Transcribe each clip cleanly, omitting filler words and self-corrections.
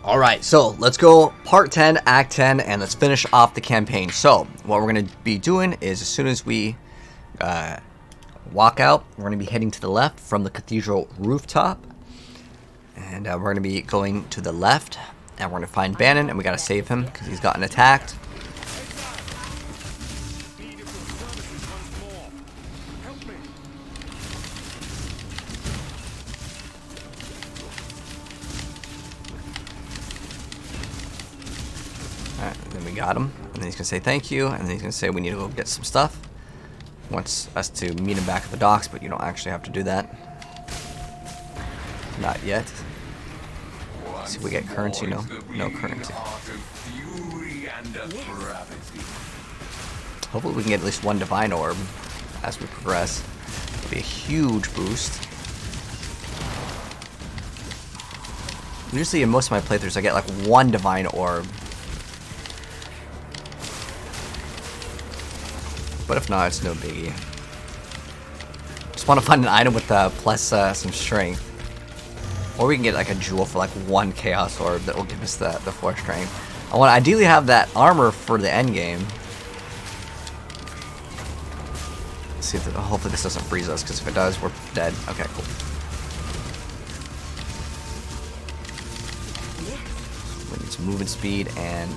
Alright, so let's go part 10, act 10, and let's finish off the campaign. So, what we're going to be doing is as soon as we walk out, we're going to be heading to the left from the cathedral rooftop. And we're going to be going to the left, and we're going to find Bannon, and we got to save him because he's gotten attacked. Alright, then we got him, and then he's going to say thank you, and then he's going to say we need to go get some stuff. He wants us to meet him back at the docks, but you don't actually have to do that. Not yet. See if we get currency. No currency. Hopefully we can get at least one divine orb as we progress. It'll be a huge boost. Usually in most of my playthroughs I get like one divine orb. But if not, it's no biggie. Just want to find an item with plus some strength. Or we can get like a jewel for like one chaos orb that will give us the 4 strength. I want to ideally have that armor for the end game. Let's see if hopefully this doesn't freeze us, because if it does, we're dead. Okay, cool. We need some movement speed and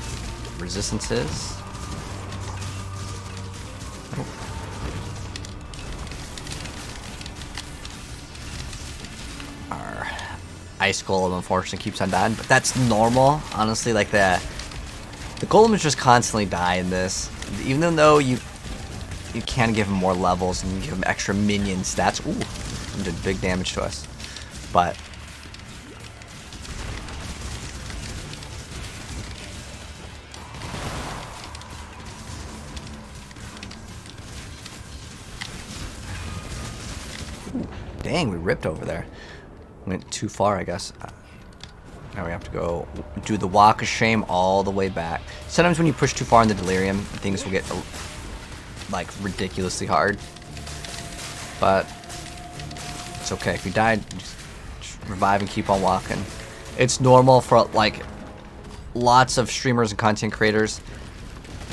resistances. Oh. Our ice golem unfortunately keeps on dying, but that's normal. Honestly, like the golems just constantly die in this, even though you can give him more levels and you give him extra minion stats. Ooh, did big damage to us, but dang, we ripped over there. Went too far, I guess. Now we have to go do the walk of shame all the way back. Sometimes when you push too far in the delirium, things will get like ridiculously hard. But it's okay. If you die, just revive and keep on walking. It's normal for like lots of streamers and content creators.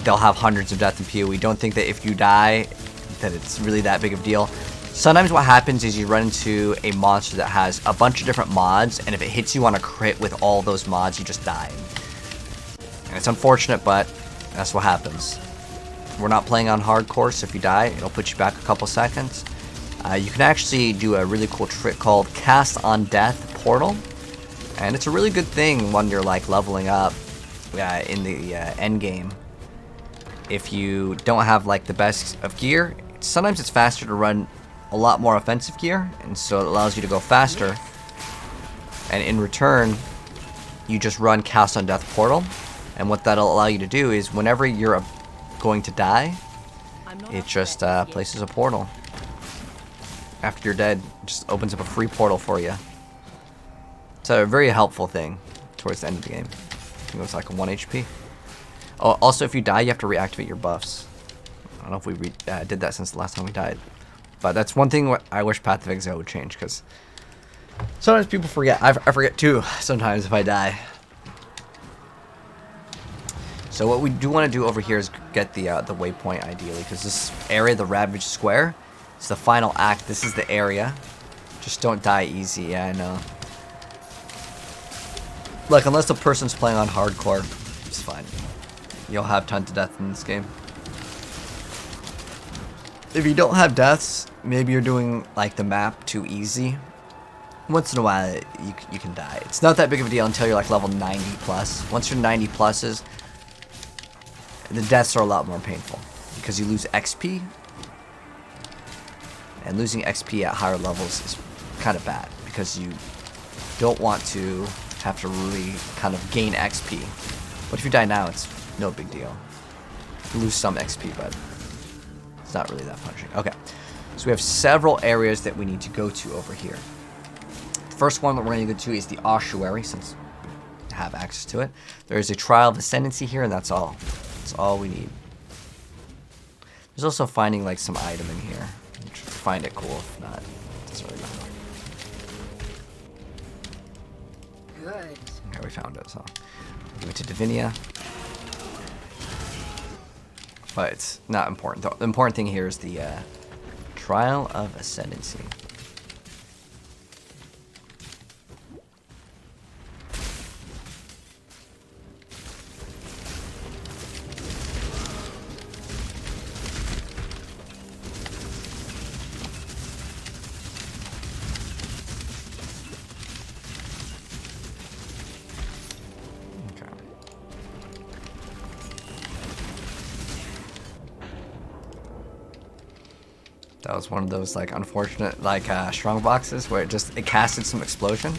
They'll have hundreds of deaths in PoE. Don't think that if you die, that it's really that big of a deal. Sometimes what happens is you run into a monster that has a bunch of different mods, and if it hits you on a crit with all those mods, you just die. And it's unfortunate, but that's what happens. We're not playing on hardcore, so if you die, it'll put you back a couple seconds. You can actually do a really cool trick called Cast on Death Portal, and it's a really good thing when you're like leveling up in the end game. If you don't have like the best of gear, sometimes it's faster to run a lot more offensive gear, and so it allows you to go faster, and in return you just run Cast on Death Portal, and what that'll allow you to do is whenever you're going to die, it just places a portal. After you're dead, it just opens up a free portal for you. It's a very helpful thing towards the end of the game. I think it's like a 1 HP. Oh, also if you die, you have to reactivate your buffs. I don't know if we did that since the last time we died. But that's one thing I wish Path of Exile would change, because sometimes people forget. I forget too sometimes if I die. So what we do want to do over here is get the waypoint ideally, because this area, the Ravaged Square, is the final act. This is the area. Just don't die easy. Yeah, I know. Look, unless the person's playing on hardcore, it's fine. You'll have tons of death in this game. If you don't have deaths, maybe you're doing like the map too easy. Once in a while, you can die. It's not that big of a deal until you're like level 90 plus. Once you're 90 pluses, the deaths are a lot more painful because you lose XP, and losing XP at higher levels is kind of bad because you don't want to have to really kind of gain XP. But if you die now, it's no big deal. You lose some XP, but it's not really that punishing. Okay, so we have several areas that we need to go to over here. The first one that we're going to go to is the Ossuary, since we have access to it. There is a Trial of Ascendancy here, and that's all. That's all we need. There's also finding like some item in here. Find it cool. If not, it doesn't really matter. Good. Okay, we found it, so give it to Divinia. But it's not important. The important thing here is the Trial of Ascendancy. That was one of those like unfortunate like strong boxes where it casted some explosion.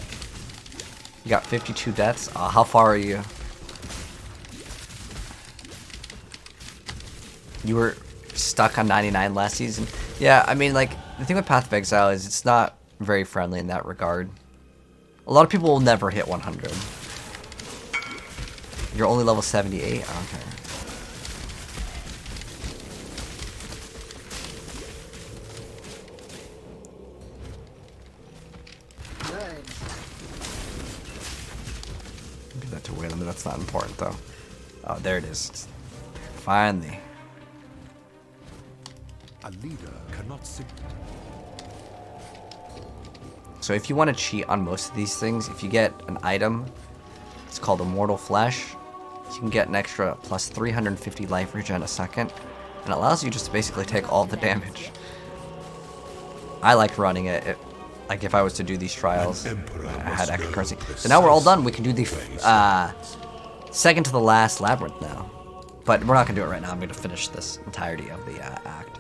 You got 52 deaths. How far are you? You were stuck on 99 last season. Yeah, I mean, like the thing with Path of Exile is it's not very friendly in that regard. A lot of people will never hit 100. You're only level 78. Okay. Give that to Wayland, but that's not important though. Oh, there it is. Finally. A leader cannot sit. So if you want to cheat on most of these things, if you get an item, it's called Immortal Flesh, you can get an extra plus 350 life regen a second, and it allows you just to basically take all the damage. I like running it. Like if I was to do these trials, I had extra currency. So now we're all done. We can do the second to the last labyrinth now. But we're not going to do it right now. I'm going to finish this entirety of the act.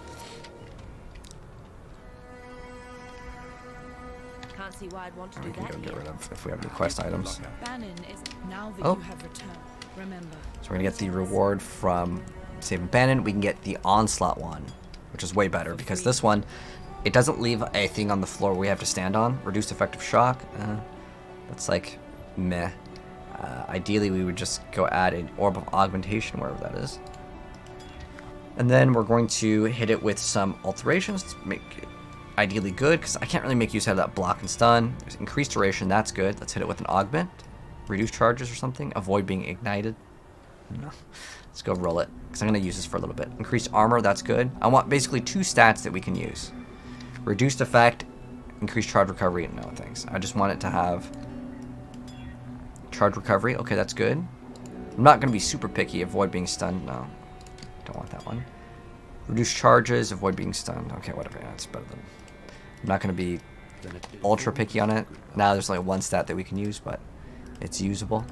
Can't see why I'd want to do We can that go get here. rid of if we have any quest items. Bannon is now that Oh. you have returned. Remember. So we're going to get the reward from saving Bannon. We can get the Onslaught one, which is way better because this one, it doesn't leave a thing on the floor we have to stand on. Reduced effective shock. That's like meh. Ideally, we would just go add an Orb of Augmentation, wherever that is. And then we're going to hit it with some alterations to make it ideally good, because I can't really make use out of that block and stun. There's increased duration, that's good. Let's hit it with an Augment. Reduce charges or something. Avoid being ignited. No. Let's go roll it, because I'm going to use this for a little bit. Increased armor, that's good. I want basically two stats that we can use. Reduced effect, increased charge recovery, no thanks. I just want it to have charge recovery. Okay, that's good. I'm not going to be super picky. Avoid being stunned. No, don't want that one. Reduce charges. Avoid being stunned. Okay, whatever. Yeah, that's better than... I'm not going to be ultra picky on it. Now there's like one stat that we can use, but it's usable.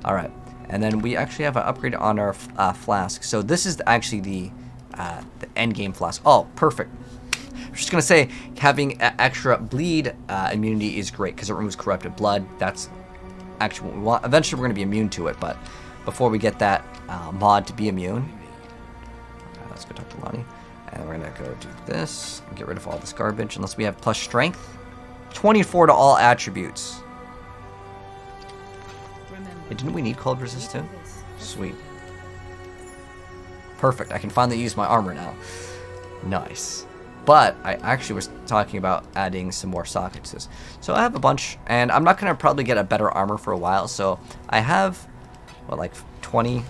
All right. And then we actually have an upgrade on our flask. So this is actually the end game flask. Oh, perfect. I was just going to say, having extra bleed immunity is great because it removes corrupted blood. That's actually what we want. Eventually we're going to be immune to it, but before we get that mod to be immune, let's go talk to Lonnie. And we're going to go do this and get rid of all this garbage, unless we have plus strength. 24 to all attributes. Hey, didn't we need cold resist too? Sweet. Perfect. I can finally use my armor now. Nice. But I actually was talking about adding some more sockets to this. So I have a bunch, and I'm not going to probably get a better armor for a while. So I have, what, like 20,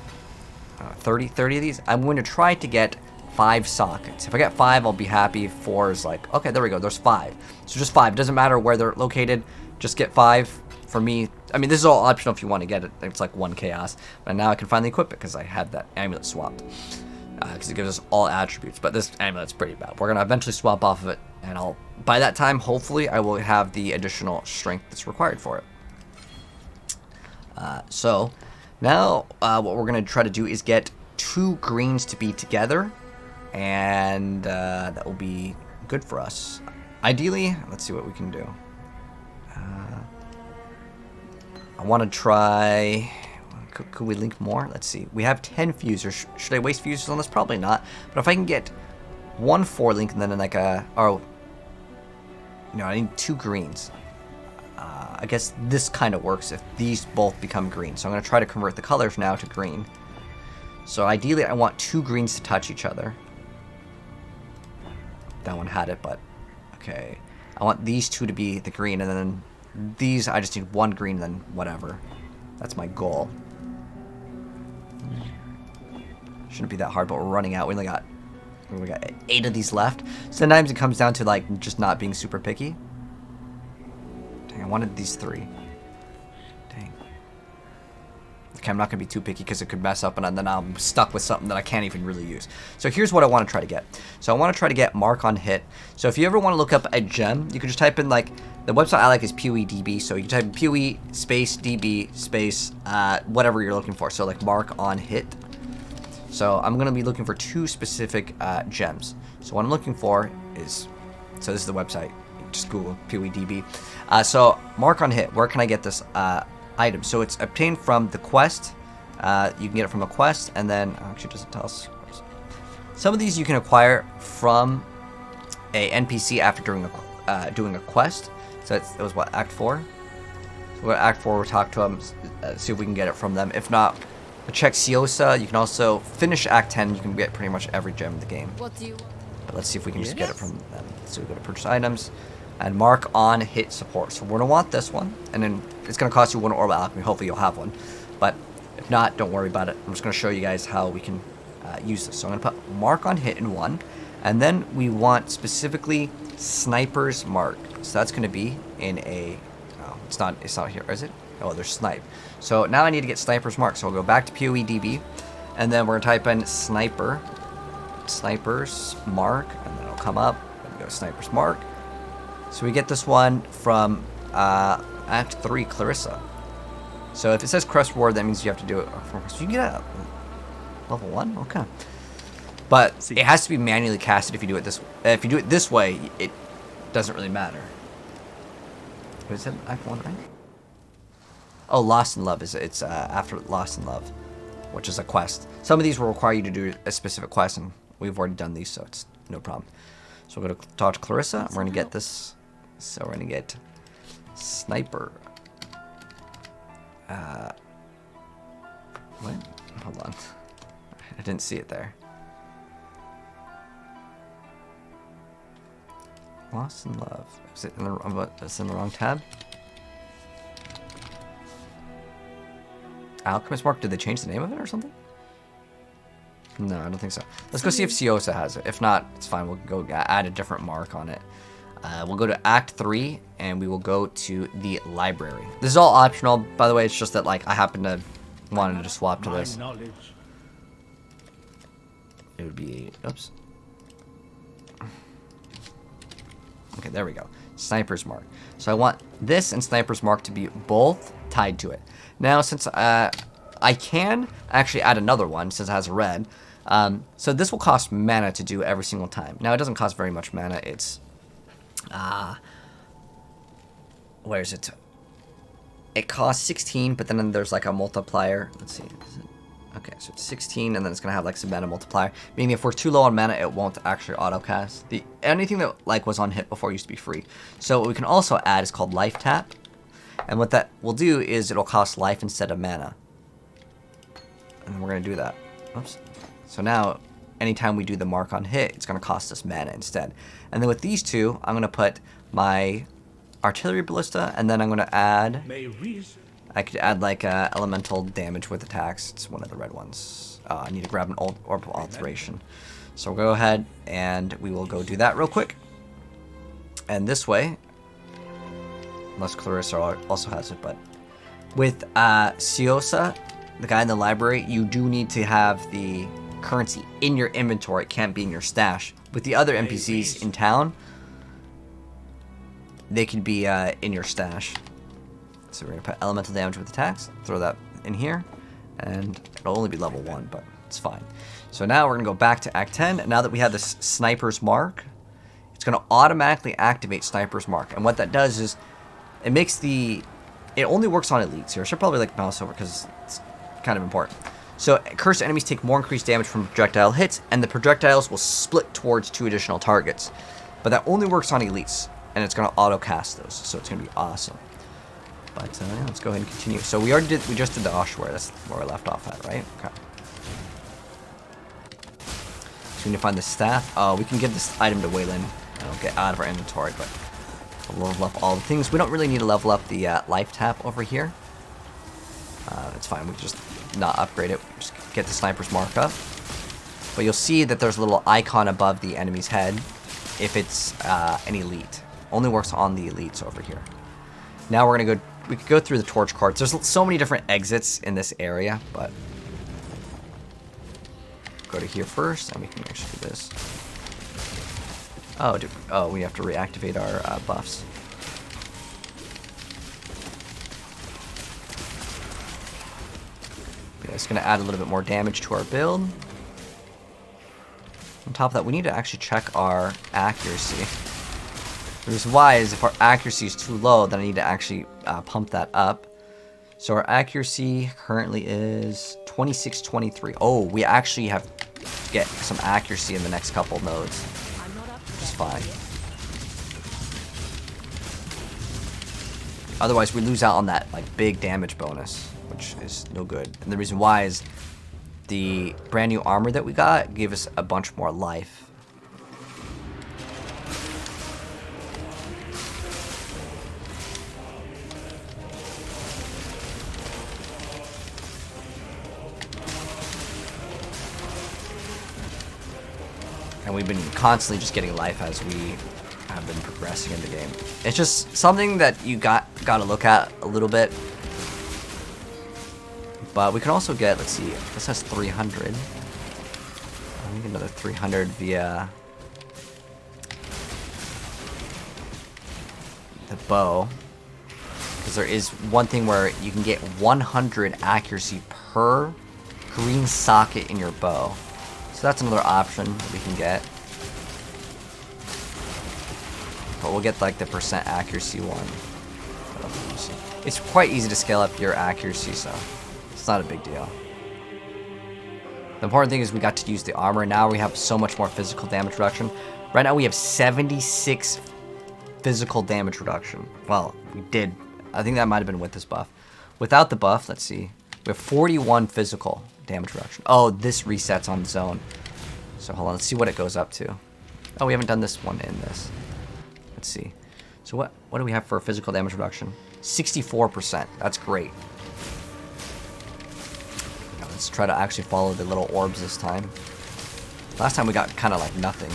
30 of these. I'm going to try to get 5 sockets. If I get 5, I'll be happy. 4 is like, okay, there we go. There's 5. So just 5. It doesn't matter where they're located. Just get 5. For me, I mean, this is all optional if you want to get it. It's like 1 chaos. But now I can finally equip it because I had that amulet swapped. Because it gives us all attributes. But this amulet's pretty bad. We're going to eventually swap off of it. And by that time, hopefully, I will have the additional strength that's required for it. So now what we're going to try to do is get 2 greens to be together. And that will be good for us. Ideally, let's see what we can do. I want to try... Could we link more? Let's see. We have 10 fusers. Should I waste fusers on this? Probably not. But if I can get 1 4 link and then like a... Oh. No, I need 2 greens. I guess this kind of works if these both become green. So I'm going to try to convert the colors now to green. So ideally I want 2 greens to touch each other. That one had it, but... Okay. I want these 2 to be the green, and then these I just need 1 green, then whatever. That's my goal. Shouldn't be that hard, but we're running out. We got 8 of these left. Sometimes it comes down to like just not being super picky. Dang, I wanted these 3. Dang. Okay, I'm not gonna be too picky because it could mess up, and then I'm stuck with something that I can't even really use. So here's what I want to try to get. So I want to try to get mark on hit. So if you ever want to look up a gem, you can just type in like, the website I like is PoEDB. So you can type in PoE space DB space whatever you're looking for. So like mark on hit. So I'm gonna be looking for 2 specific gems. So what I'm looking for is, so this is the website. Just Google PoEDB. So mark on hit. Where can I get this item? So it's obtained from the quest. You can get it from a quest, and then actually it doesn't tell us. Some of these you can acquire from a NPC after doing a quest. So it was what, Act 4? So we'll go to Act 4. We'll talk to them, see if we can get it from them. If not, we'll check Siosa. You can also finish Act 10. You can get pretty much every gem in the game. What do you want? But let's see if we can just get it from them. So we go to purchase items and mark on hit support. So we're gonna want this one, and then it's gonna cost you 1 orb alchemy. Hopefully you'll have one, but if not, don't worry about it. I'm just gonna show you guys how we can use this. So I'm gonna put mark on hit in 1, and then we want specifically sniper's mark. So that's gonna be in a. Oh, it's not here, is it? Oh, there's snipe. So now I need to get sniper's mark. So we'll go back to PoEDB, and then we're gonna type in sniper's mark, and then it'll come up. And we go sniper's mark. So we get this one from Act 3 Clarissa. So if it says crest reward, that means you have to do it from. So you can get it level 1, okay. But it has to be manually casted if you do it this. If you do it this way, it doesn't really matter. Is it Act 1, right? Oh, Lost in Love it's after Lost in Love, which is a quest. Some of these will require you to do a specific quest, and we've already done these, so it's no problem. So we're gonna talk to Clarissa. We're gonna get this. So we're gonna get sniper. What? Hold on. I didn't see it there. Lost in Love. Is it in the wrong tab? Alchemist Mark. Did they change the name of it or something? No, I don't think so. Let's go see if Siosa has it. If not, it's fine. We'll go add a different mark on it. We'll go to Act 3, and we will go to the library. This is all optional, by the way. It's just that like I happen to wanted to swap to this. It would be, oops. Okay, there we go. Sniper's Mark. So I want this and Sniper's Mark to be both tied to it. Now, since I can actually add another one, since it has a red. So this will cost mana to do every single time. Now, it doesn't cost very much mana. It's, where is it? It costs 16, but then there's like a multiplier. Let's see. Okay, so it's 16, and then it's gonna have like some mana multiplier. Meaning, if we're too low on mana, it won't actually auto-cast. Anything that like was on hit before used to be free. So what we can also add is called life tap, and what that will do is it'll cost life instead of mana. And we're gonna do that. Oops. So now, anytime we do the mark on hit, it's gonna cost us mana instead. And then with these two, I'm gonna put my artillery ballista, and then I'm gonna add. I could add like elemental damage with attacks. It's one of the red ones. I need to grab an orb alteration. So we'll go ahead and we will go do that real quick. And this way, unless Clarissa also has it, but with Siosa, the guy in the library, you do need to have the currency in your inventory. It can't be in your stash. With the other NPCs in town, they can be in your stash. So we're going to put elemental damage with attacks, throw that in here, and it'll only be level 1, but it's fine. So now we're going to go back to Act 10. Now that we have this Sniper's Mark, it's going to automatically activate Sniper's Mark. And what that does is, it makes it only works on elites here. I should probably like mouse over because it's kind of important. So cursed enemies take more increased damage from projectile hits, and the projectiles will split towards 2 additional targets. But that only works on elites, and it's going to auto-cast those, so it's going to be awesome. But yeah, let's go ahead and continue. So we just did the Ossuary. That's where we left off at, right? Okay. So we need to find the staff. We can give this item to Waylon. It'll get out of our inventory, but we'll level up all the things. We don't really need to level up the life tap over here. It's fine. We can just not upgrade it. Just get the sniper's mark up. But you'll see that there's a little icon above the enemy's head if it's an elite. Only works on the elites over here. Now we're gonna go. We could go through the torch carts. There's so many different exits in this area, but go to here first, and we can actually do this. Oh, we have to reactivate our buffs. Yeah, it's gonna add a little bit more damage to our build. On top of that, we need to actually check our accuracy. The reason why is if our accuracy is too low, then I need to actually pump that up. So our accuracy currently is 2623. Oh, we actually have to get some accuracy in the next couple nodes, which is fine. Otherwise, we lose out on that like big damage bonus, which is no good. And the reason why is the brand new armor that we got gave us a bunch more life. And we've been constantly just getting life as we have been progressing in the game. It's just something that you gotta look at a little bit. But we can also get, let's see, this has 300. I think another 300 via the bow. Because there is one thing where you can get 100 accuracy per green socket in your bow. So that's another option that we can get. But we'll get like the percent accuracy one. It's quite easy to scale up your accuracy, so it's not a big deal. The important thing is we got to use the armor. Now we have so much more physical damage reduction. Right now we have 76 physical damage reduction. Well, we did. I think that might have been with this buff. Without the buff, let's see. We have 41 physical damage reduction. Oh, this resets on zone. So hold on, let's see what it goes up to. Oh, we haven't done this one in this. Let's see. So what do we have for physical damage reduction? 64%. That's great. Now let's try to actually follow the little orbs this time. Last time we got kind of like nothing.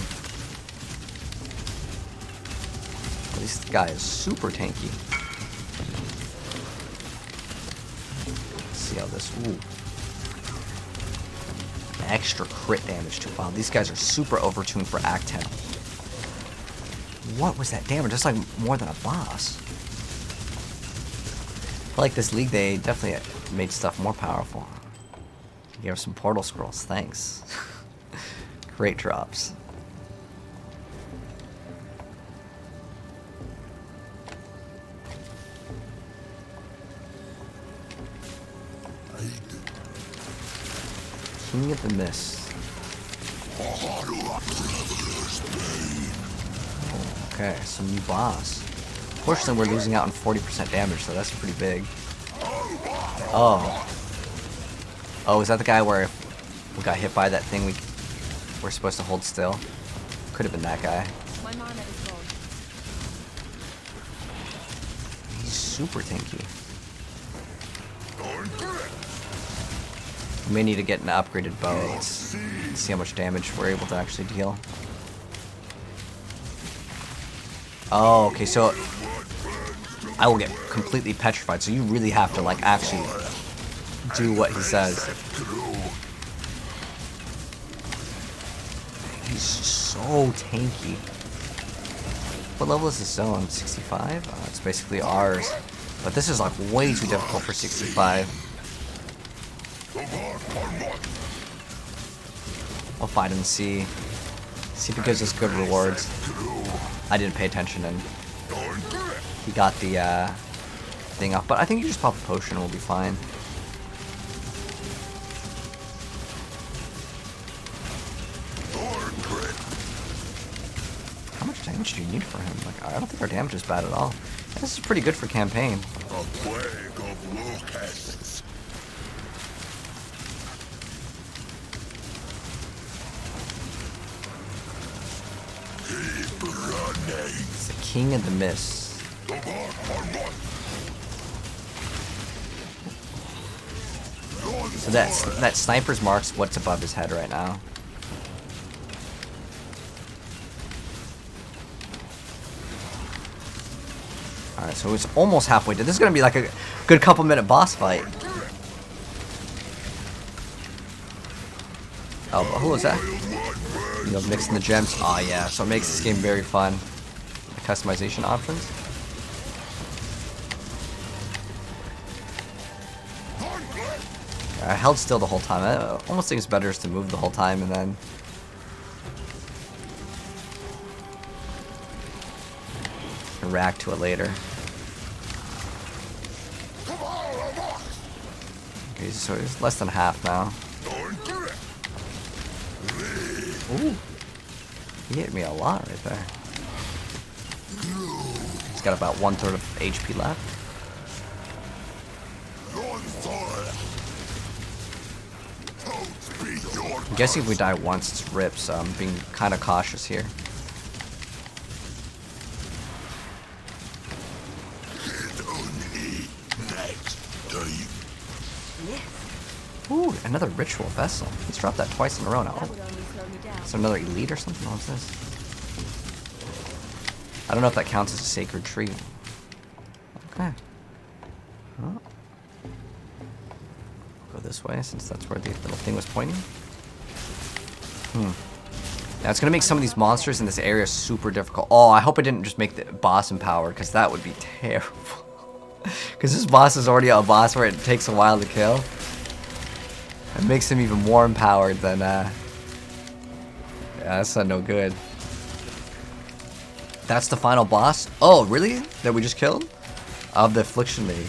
Well, this guy is super tanky. Let's see how this... Ooh. Extra crit damage too. Wow, these guys are super overtuned for Act 10. What was that damage? That's like more than a boss. I feel like this league, they definitely made stuff more powerful. Gave us some portal scrolls, thanks. Great drops. King of the Mist. Okay, some new boss. Fortunately, we're losing out on 40% damage, so that's pretty big. Oh. Oh, is that the guy where if we got hit by that thing, we're supposed to hold still? Could have been that guy. My mana is gone. He's super tanky. We may need to get an upgraded bow. Let's see how much damage we're able to actually deal. Oh, okay, so I will get completely petrified, so you really have to, like, actually do what he says. He's so tanky. What level is this zone? 65? Oh, it's basically ours. But this is, like, way too difficult for 65. I'll fight him and see if he gives us good rewards. I didn't pay attention and he got the thing up, but I think you just pop a potion and we'll be fine. How much damage do you need for him? Like, I don't think our damage is bad at all. This is pretty good for campaign. A plague of locusts. It's the King of the Mist. So that sniper's marks what's above his head right now. Alright, so it's almost halfway. This is gonna be like a good couple-minute boss fight. Oh, but who was that? You know, mixing the gems. Oh yeah, so it makes this game very fun. The customization options. I held still the whole time. I almost think it's better just to move the whole time and then react to it later. Okay, so it's less than half now. Ooh. He hit me a lot right there. He's got about 1/3 of HP left. I'm guessing if we die once, it's rip, so I'm being kind of cautious here. Ooh, another ritual vessel. He's dropped that twice in a row now. That would only slow me down. Is there another elite or something? What's this? I don't know if that counts as a sacred tree. Okay. Well, go this way since that's where the little thing was pointing. Now it's gonna make some of these monsters in this area super difficult. Oh, I hope I didn't just make the boss empowered, because that would be terrible. Because this boss is already a boss where it takes a while to kill. It makes him even more empowered than, yeah, that's not no good. That's the final boss? Oh, really? That we just killed? Of the Affliction Lady.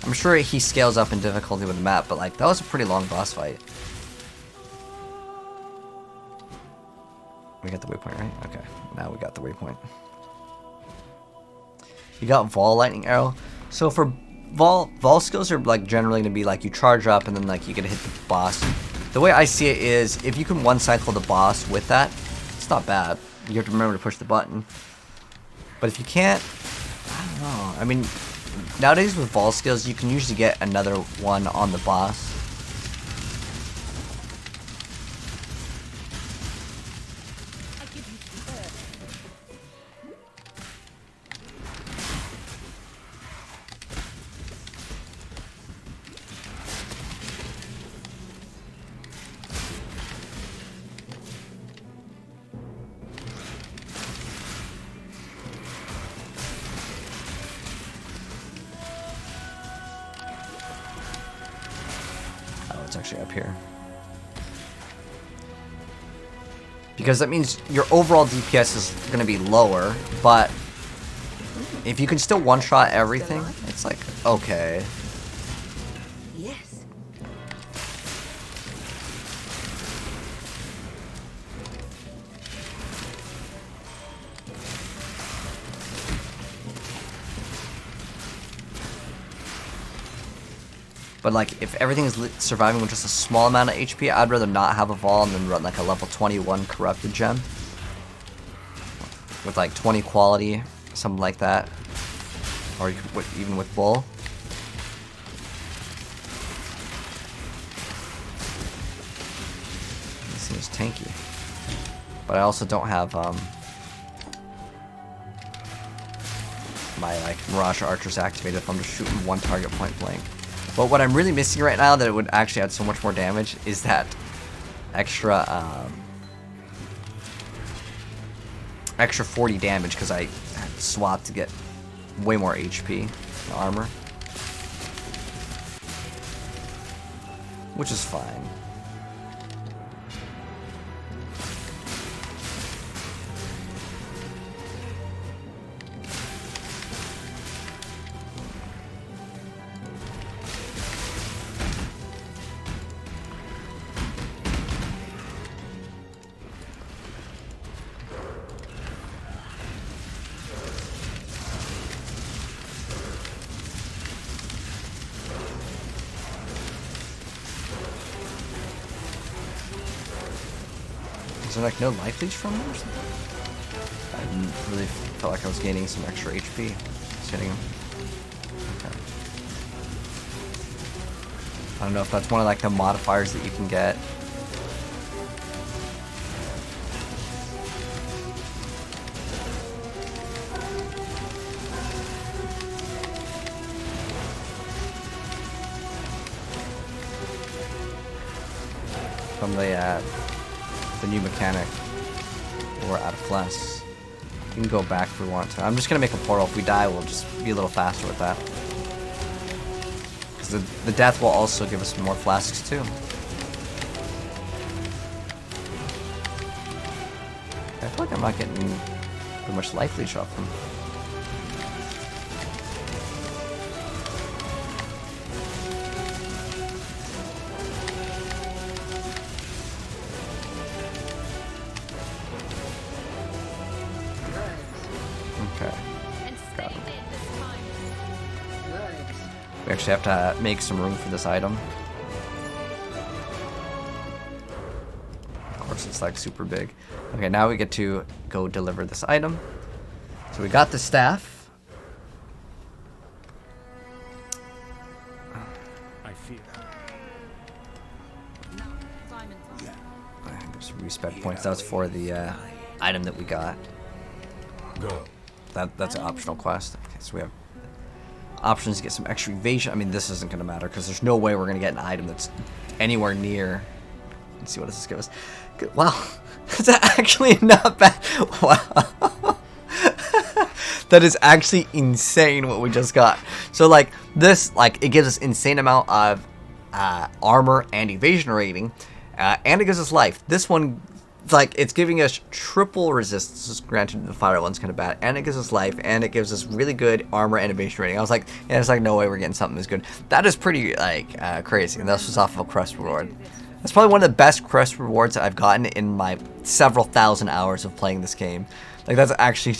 I'm sure he scales up in difficulty with the map, but like, that was a pretty long boss fight. We got the waypoint, right? Okay, now we got the waypoint. You got Vol Lightning Arrow. So for Vol skills are like generally gonna be like you charge up and then like you can hit the boss. The way I see it is if you can one cycle the boss with that, it's not bad. You have to remember to push the button. But if you can't, I don't know. I mean, nowadays with Vol skills you can usually get another one on the boss. It's actually up here. Because that means your overall DPS is going to be lower, but if you can still one-shot everything, it's like, okay. Yes. But like, if everything is surviving with just a small amount of HP, I'd rather not have a Vol and then run like a level 21 corrupted gem. With like 20 quality, something like that. Or you could, even with Bull. This thing is tanky. But I also don't have my like Mirage Archers activated if I'm just shooting one target point blank. But what I'm really missing right now that it would actually add so much more damage is that extra extra 40 damage because I had to swap to get way more HP and armor, which is fine. Is there like no life leech from him or something? I really felt like I was gaining some extra HP just hitting him. Okay. I don't know if that's one of like the modifiers that you can get. From the new mechanic. We're out of flasks. We can go back if we want to. I'm just gonna make a portal. If we die, we'll just be a little faster with that. Because the death will also give us more flasks too. I feel like I'm not getting very much life leech off them. Okay. Got him. We actually have to make some room for this item. Of course, it's like super big. Okay, now we get to go deliver this item. So we got the staff. I fear. There's respect points. That was for the item that we got. Go. That's an optional quest. Okay, so we have options to get some extra evasion. I mean, this isn't going to matter because there's no way we're going to get an item that's anywhere near. Let's see what does this give us. Good. Wow, that's actually not bad. Wow, that is actually insane what we just got. So like this, like it gives us insane amount of armor and evasion rating, and it gives us life. This one. Like it's giving us triple resistance. Granted, the fire one's kind of bad, and it gives us life, and it gives us really good armor and evasion rating. I was like, yeah, there's like no way we're getting something as good. That is pretty like crazy, and this was off of a quest reward. That's probably one of the best quest rewards that I've gotten in my several thousand hours of playing this game. Like that's actually.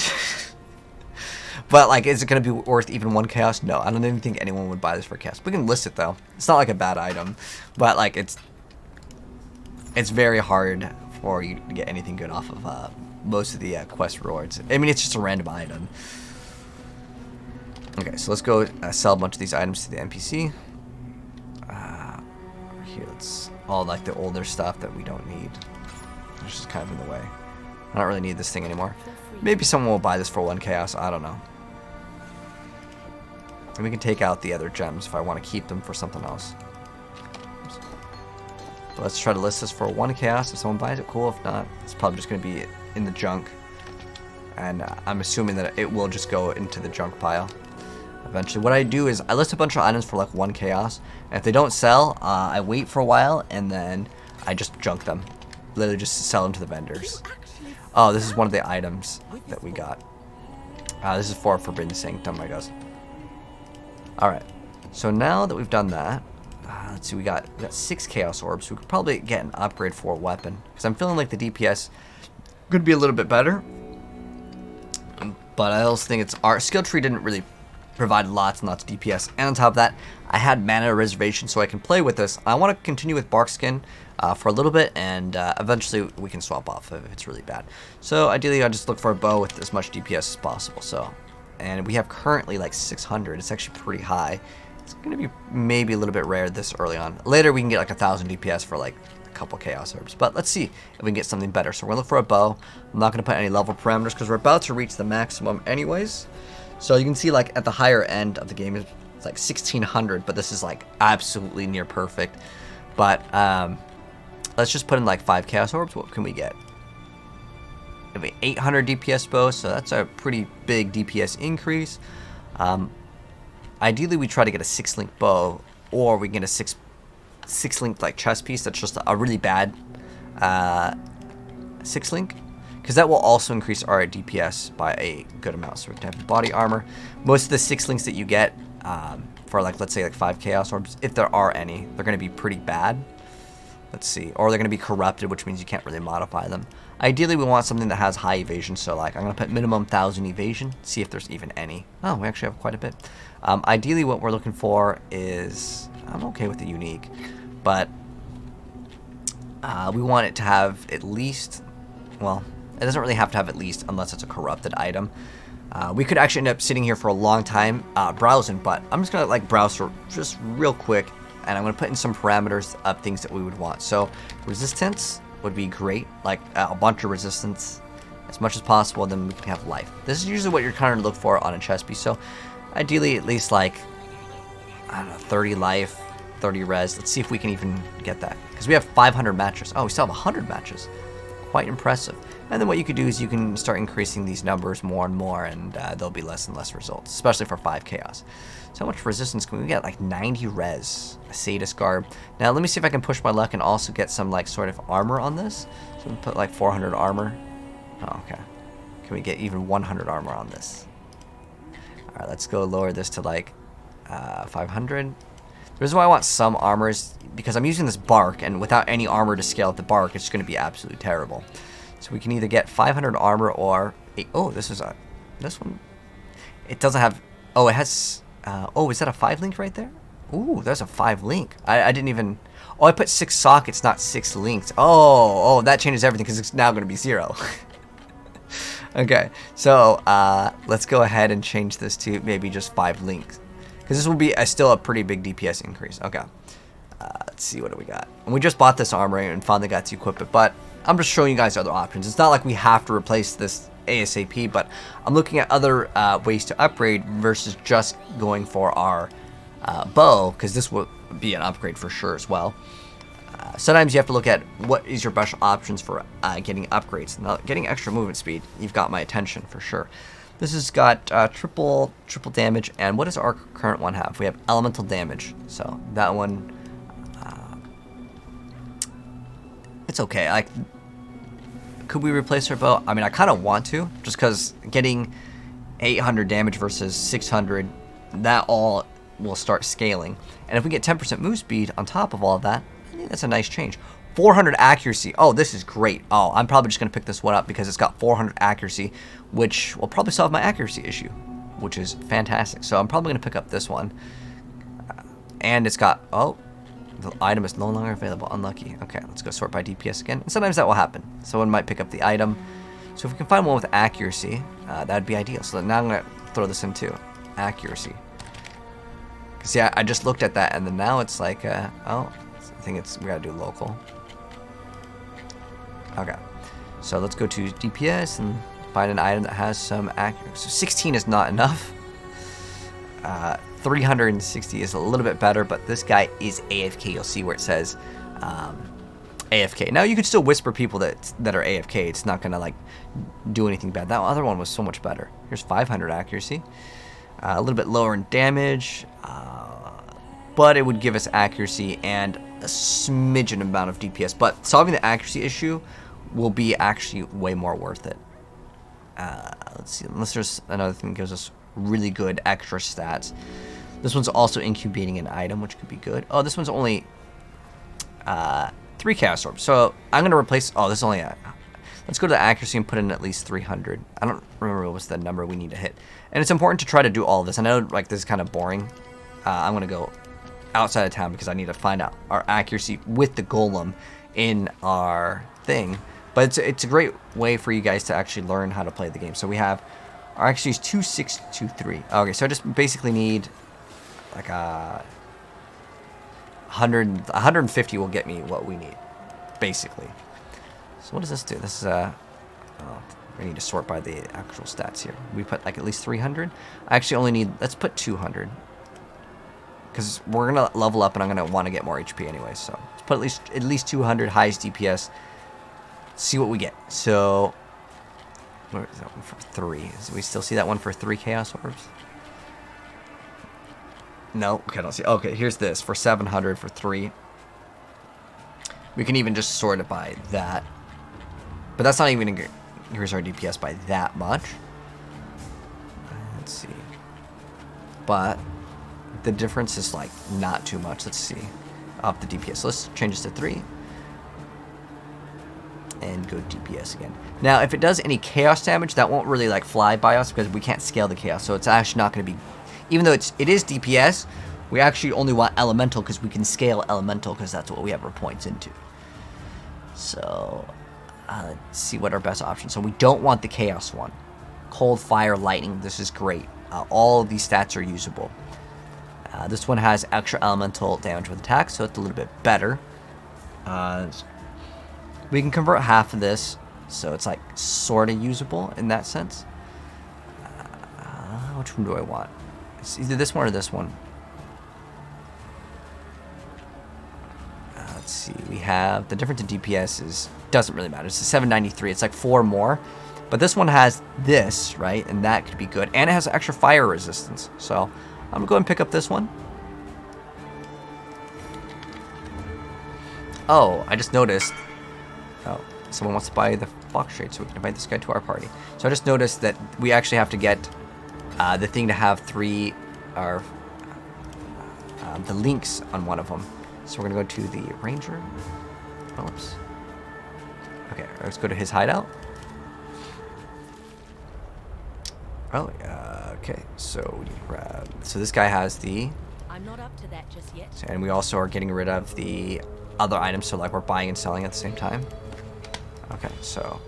But like, is it gonna be worth even one chaos? No, I don't even think anyone would buy this for chaos. We can list it though. It's not like a bad item, but like it's very hard for you to get anything good off of most of the quest rewards. I mean, it's just a random item. Okay, so let's go sell a bunch of these items to the NPC. Here, it's all like the older stuff that we don't need. It's just kind of in the way. I don't really need this thing anymore. Maybe someone will buy this for 1 chaos. I don't know. And we can take out the other gems if I want to keep them for something else. But let's try to list this for 1 chaos. If someone buys it, cool. If not, it's probably just going to be in the junk. And I'm assuming that it will just go into the junk pile eventually. What I do is I list a bunch of items for like 1 chaos. And if they don't sell, I wait for a while and then I just junk them. Literally just sell them to the vendors. Oh, this is one of the items that we got. This is for Forbidden Sanctum, I guess. Alright. So now that we've done that, let's see, we got 6 Chaos Orbs. So we could probably get an upgrade for a weapon. Because I'm feeling like the DPS could be a little bit better. But I also think it's our skill tree didn't really provide lots and lots of DPS. And on top of that, I had mana reservation so I can play with this. I want to continue with Barkskin for a little bit. And eventually we can swap off if it's really bad. So ideally I just look for a bow with as much DPS as possible. So, and we have currently like 600. It's actually pretty high. It's going to be maybe a little bit rare this early on. Later we can get like 1,000 DPS for like a couple Chaos Orbs. But let's see if we can get something better. So we're going to look for a bow. I'm not going to put any level parameters because we're about to reach the maximum anyways. So you can see like at the higher end of the game it's like 1,600. But this is like absolutely near perfect. But let's just put in like 5 Chaos Orbs. What can we get? We have an 800 DPS bow. So that's a pretty big DPS increase. Ideally, we try to get a 6-link bow, or we can get a 6-link like chest piece. That's just a really bad 6-link, because that will also increase our DPS by a good amount. So we can have body armor. Most of the 6-links that you get for like, let's say like 5 Chaos Orbs, if there are any, they're going to be pretty bad. Let's see, or they're going to be corrupted, which means you can't really modify them. Ideally, we want something that has high evasion. So like, I'm going to put minimum 1,000 evasion. See if there's even any. Oh, we actually have quite a bit. Ideally, what we're looking for is, I'm okay with the unique, but we want it to have at least, well, it doesn't really have to have at least unless it's a corrupted item. We could actually end up sitting here for a long time browsing, but I'm just going to like browse for just real quick and I'm going to put in some parameters of things that we would want. So resistance would be great, like a bunch of resistance as much as possible, then we can have life. This is usually what you're kind of look for on a chess piece. So ideally at least like, I don't know, 30 life, 30 res. Let's see if we can even get that, because we have 500 matches. Oh, we still have 100 matches. Quite impressive. And then what you could do is you can start increasing these numbers more and more, and there'll be less and less results, especially for 5 chaos. So how much resistance can we get? Like 90 res, a sadist garb. Now let me see if I can push my luck and also get some like sort of armor on this. So we put like 400 armor. Oh, okay. Can we get even 100 armor on this? All right, let's go lower this to like 500. The reason why I want some armor is because I'm using this bark, and without any armor to scale up the bark, it's going to be absolutely terrible. So we can either get 500 armor or... oh, this is a... This one... It doesn't have... Oh, it has... oh, is that a 5 link right there? Ooh, there's a 5 link. I didn't even... Oh, I put 6 sockets, not 6 links. Oh, that changes everything because it's now going to be 0. Okay, so let's go ahead and change this to maybe just 5 links, because this will be still a pretty big DPS increase. Okay, let's see, what do we got? And we just bought this armor and finally got to equip it, but I'm just showing you guys other options. It's not like we have to replace this ASAP, but I'm looking at other ways to upgrade versus just going for our bow, because this will be an upgrade for sure as well. Sometimes you have to look at what is your best options for getting upgrades. Now, getting extra movement speed, you've got my attention for sure. This has got triple damage, and what does our current one have? We have elemental damage, so that one, it's okay. Like, could we replace our bow? I mean, I kind of want to, just because getting 800 damage versus 600, that all will start scaling. And if we get 10% move speed on top of all of that, that's a nice change. 400 accuracy. Oh, this is great. Oh, I'm probably just going to pick this one up because it's got 400 accuracy, which will probably solve my accuracy issue, which is fantastic. So I'm probably going to pick up this one. And it's got... Oh, the item is no longer available. Unlucky. Okay, let's go sort by DPS again. And sometimes that will happen. Someone might pick up the item. So if we can find one with accuracy, that'd be ideal. So now I'm going to throw this into accuracy. Because, yeah, I just looked at that, and then now it's like, oh... I think we gotta do local. Okay, so let's go to DPS and find an item that has some accuracy. So 16 is not enough. 360 is a little bit better, but this guy is AFK. You'll see where it says AFK. Now you could still whisper people that are AFK. It's not gonna like do anything bad. That other one was so much better. Here's 500 accuracy, a little bit lower in damage, but it would give us accuracy and a smidgen amount of DPS. But solving the accuracy issue will be actually way more worth it. Let's see, unless there's another thing that gives us really good extra stats. This one's also incubating an item, which could be good. Oh, this one's only 3 chaos orbs. So I'm gonna replace. Oh, this is only let's go to the accuracy and put in at least 300. I don't remember what was the number we need to hit. And it's important to try to do all of this. I know like this is kind of boring. I'm gonna go outside of town because I need to find out our accuracy with the golem in our thing. But it's a great way for you guys to actually learn how to play the game. So we have our accuracy is 2623. Okay, so I just basically need like 150 will get me what we need, basically. So what does this do? This is oh, we need to sort by the actual stats here. We put like at least 300. I actually only need, let's put 200. Because we're gonna level up and I'm gonna want to get more HP anyway. So let's put at least 200, highest DPS. See what we get. So where is that one for 3? Do we still see that one for 3 chaos orbs? No, okay, I don't see. Okay, here's this for 700 for 3. We can even just sort it by that, but that's not even gonna increase our DPS by that much. Let's see, but the difference is like not too much. Let's see, up the DPS. Let's change this to 3 and go DPS again. Now, if it does any chaos damage, that won't really like fly by us because we can't scale the chaos. So it's actually not going to be, even though it is DPS, we actually only want elemental because we can scale elemental because that's what we have our points into. So let's see what our best option. So we don't want the chaos one. Cold, fire, lightning. This is great. All of these stats are usable. This one has extra elemental damage with attack, so it's a little bit better. We can convert half of this, so it's like sort of usable in that sense. Which one do I want? It's either this one or this one. Let's see. We have the difference in DPS is doesn't really matter. It's a 793. It's like 4 more, but this one has this, right, and that could be good, and it has extra fire resistance. So I'm gonna go ahead and pick up this one. Oh, I just noticed. Oh, someone wants to buy the Fox Shade, so we can invite this guy to our party. So I just noticed that we actually have to get the thing to have 3 or the links on one of them. So we're gonna go to the Ranger. Oops. Okay, let's go to his hideout. Oh, okay. So we need to grab. So this guy has the. I'm not up to that just yet. And we also are getting rid of the other items, so like we're buying and selling at the same time. Okay, so.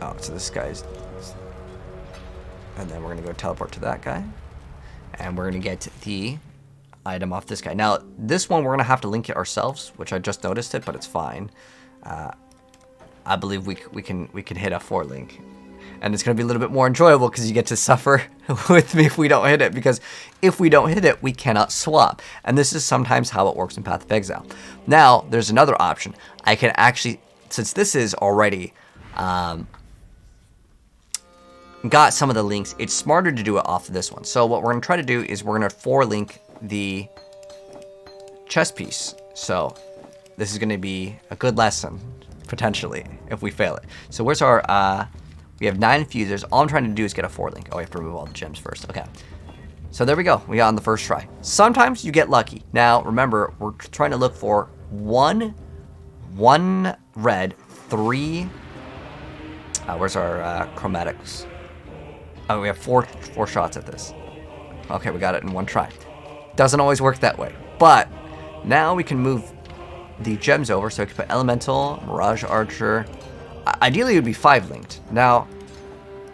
Oh, so this guy's. And then we're gonna go teleport to that guy. And we're gonna get the item off this guy. Now, this one we're gonna have to link it ourselves, which I just noticed it, but it's fine. I believe we can hit a 4 link. And it's gonna be a little bit more enjoyable because you get to suffer with me if we don't hit it, because if we don't hit it, we cannot swap. And this is sometimes how it works in Path of Exile. Now, there's another option. I can actually, since this is already got some of the links, it's smarter to do it off of this one. So what we're gonna try to do is we're gonna 4 link the chess piece. So this is gonna be a good lesson, potentially, if we fail it. So where's our, we have 9 fusers. All I'm trying to do is get a 4 link. Oh, we have to remove all the gems first. Okay. So there we go. We got on the first try. Sometimes you get lucky. Now, remember, we're trying to look for 1 red, 3, where's our chromatics? Oh, we have 4 shots at this. Okay, we got it in 1 try. Doesn't always work that way. But now we can move the gems over, so I can put Elemental, Mirage Archer. Ideally, it would be 5 linked. Now,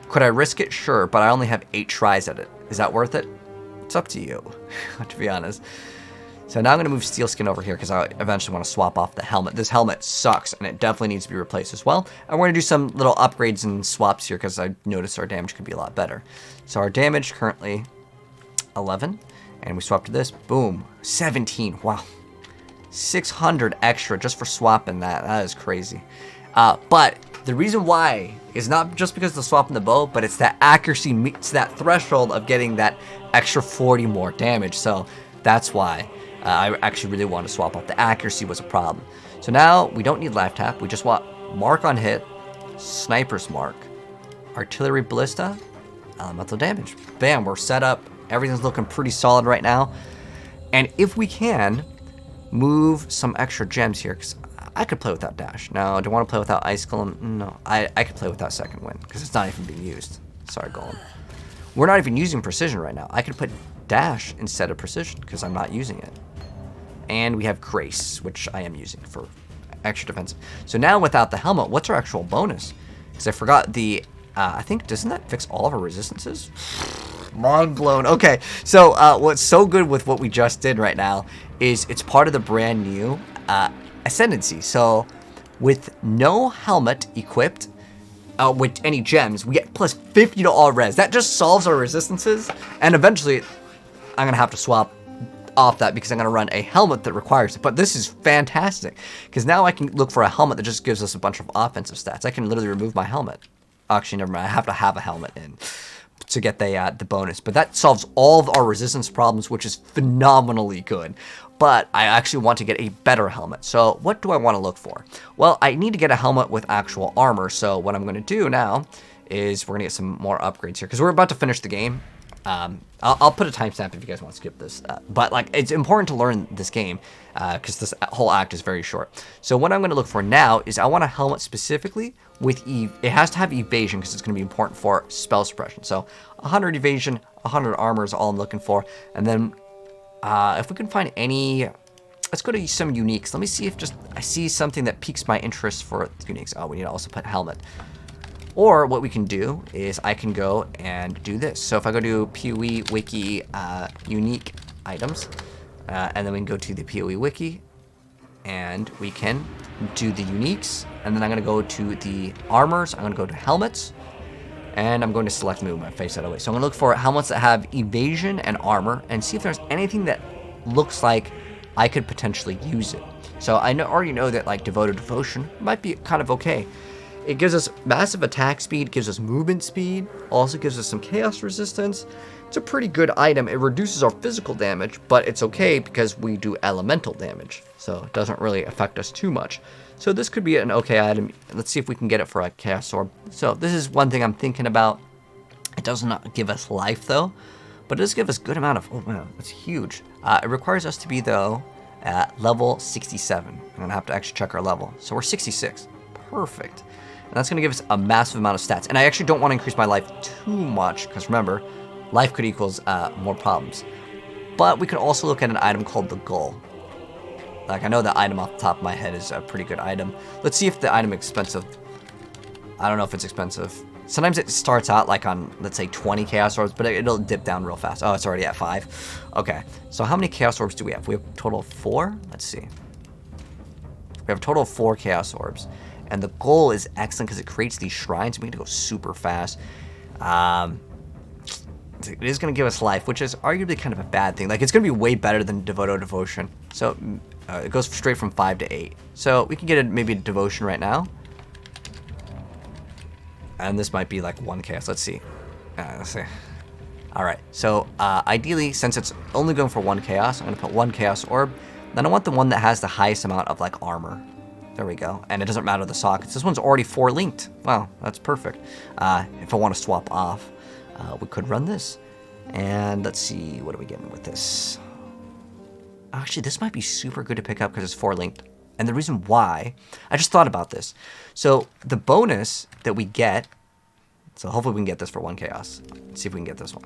could I risk it? Sure, but I only have 8 tries at it. Is that worth it? It's up to you, to be honest. So now I'm going to move Steel Skin over here because I eventually want to swap off the helmet. This helmet sucks, and it definitely needs to be replaced as well. And we're going to do some little upgrades and swaps here because I noticed our damage could be a lot better. So our damage currently 11, and we swap to this. Boom, 17. Wow, 600 extra just for swapping that. That is crazy. But the reason why is not just because of the swap in the bow, but it's that accuracy meets that threshold of getting that extra 40 more damage. So that's why I actually really want to swap off. The accuracy was a problem. So now we don't need life tap. We just want mark on hit, sniper's mark, artillery ballista, elemental damage. Bam, we're set up. Everything's looking pretty solid right now. And if we can move some extra gems here, because I could play without dash. Now, do I want to play without ice golem? No, I could play without second wind because it's not even being used. Sorry, golem. We're not even using precision right now. I could put dash instead of precision because I'm not using it. And we have grace, which I am using for extra defensive. So now without the helmet, what's our actual bonus? Because I forgot the, I think, doesn't that fix all of our resistances? Mind blown. Okay, so what's so good with what we just did right now is it's part of the brand new Ascendancy. So with no helmet equipped, with any gems, we get plus 50 to all res. That just solves our resistances, and eventually I'm gonna have to swap off that because I'm gonna run a helmet that requires it. But this is fantastic because now I can look for a helmet that just gives us a bunch of offensive stats. I can literally remove my helmet. Actually, never mind. I have to have a helmet in to get the bonus, but that solves all of our resistance problems, which is phenomenally good. But I actually want to get a better helmet. So what do I want to look for? Well, I need to get a helmet with actual armor. So what I'm going to do now is we're going to get some more upgrades here because we're about to finish the game. I'll put a timestamp if you guys want to skip this. But like, it's important to learn this game because this whole act is very short. So what I'm going to look for now is I want a helmet specifically with it has to have evasion because it's going to be important for spell suppression. So 100 evasion, 100 armor is all I'm looking for. And then if we can find any, let's go to some uniques. Let me see if I see something that piques my interest for uniques. Oh, we need to also put helmet. Or what we can do is I can go and do this. So if I go to PoE Wiki unique items, and then we can go to the PoE Wiki, and we can do the uniques, and then I'm going to go to the armors, I'm going to go to helmets, and I'm going to select move my face out of the way. So I'm going to look for helmets that have evasion and armor, and see if there's anything that looks like I could potentially use it. So I already know that like Devoted Devotion might be kind of okay. It gives us massive attack speed, gives us movement speed, also gives us some chaos resistance. It's a pretty good item. It reduces our physical damage, but it's okay because we do elemental damage, so it doesn't really affect us too much. So this could be an okay item. Let's see if we can get it for a chaos orb. So this is one thing I'm thinking about. It does not give us life though, but it does give us a good amount of, oh man, that's huge. It requires us to be though at level 67. I'm gonna have to actually check our level. So we're 66, perfect. And that's gonna give us a massive amount of stats. And I actually don't wanna increase my life too much, because remember, life could equals more problems. But we could also look at an item called the Gull. Like, I know that item off the top of my head is a pretty good item. Let's see if the item is expensive. I don't know if it's expensive. Sometimes it starts out like on, let's say, 20 Chaos Orbs, but it'll dip down real fast. Oh, it's already at 5. Okay, so how many Chaos Orbs do we have? We have a total of 4? Let's see. We have a total of 4 Chaos Orbs. And the Gull is excellent because it creates these shrines. We need to go super fast. It is going to give us life, which is arguably kind of a bad thing. Like, it's going to be way better than Devoto Devotion. So, it goes straight from 5 to 8. So, we can get maybe a Devotion right now. And this might be like 1 chaos. Let's see. Let's see. Alright, so, ideally, since it's only going for 1 chaos, I'm going to put 1 chaos orb. Then I want the one that has the highest amount of, like, armor. There we go. And it doesn't matter the sockets. This one's already 4 linked. Wow, that's perfect. If I want to swap off, we could run this. And let's see, what are we getting with this? Actually, this might be super good to pick up because it's 4 linked. And the reason why, I just thought about this. So the bonus that we get, so hopefully we can get this for 1 chaos. Let's see if we can get this one.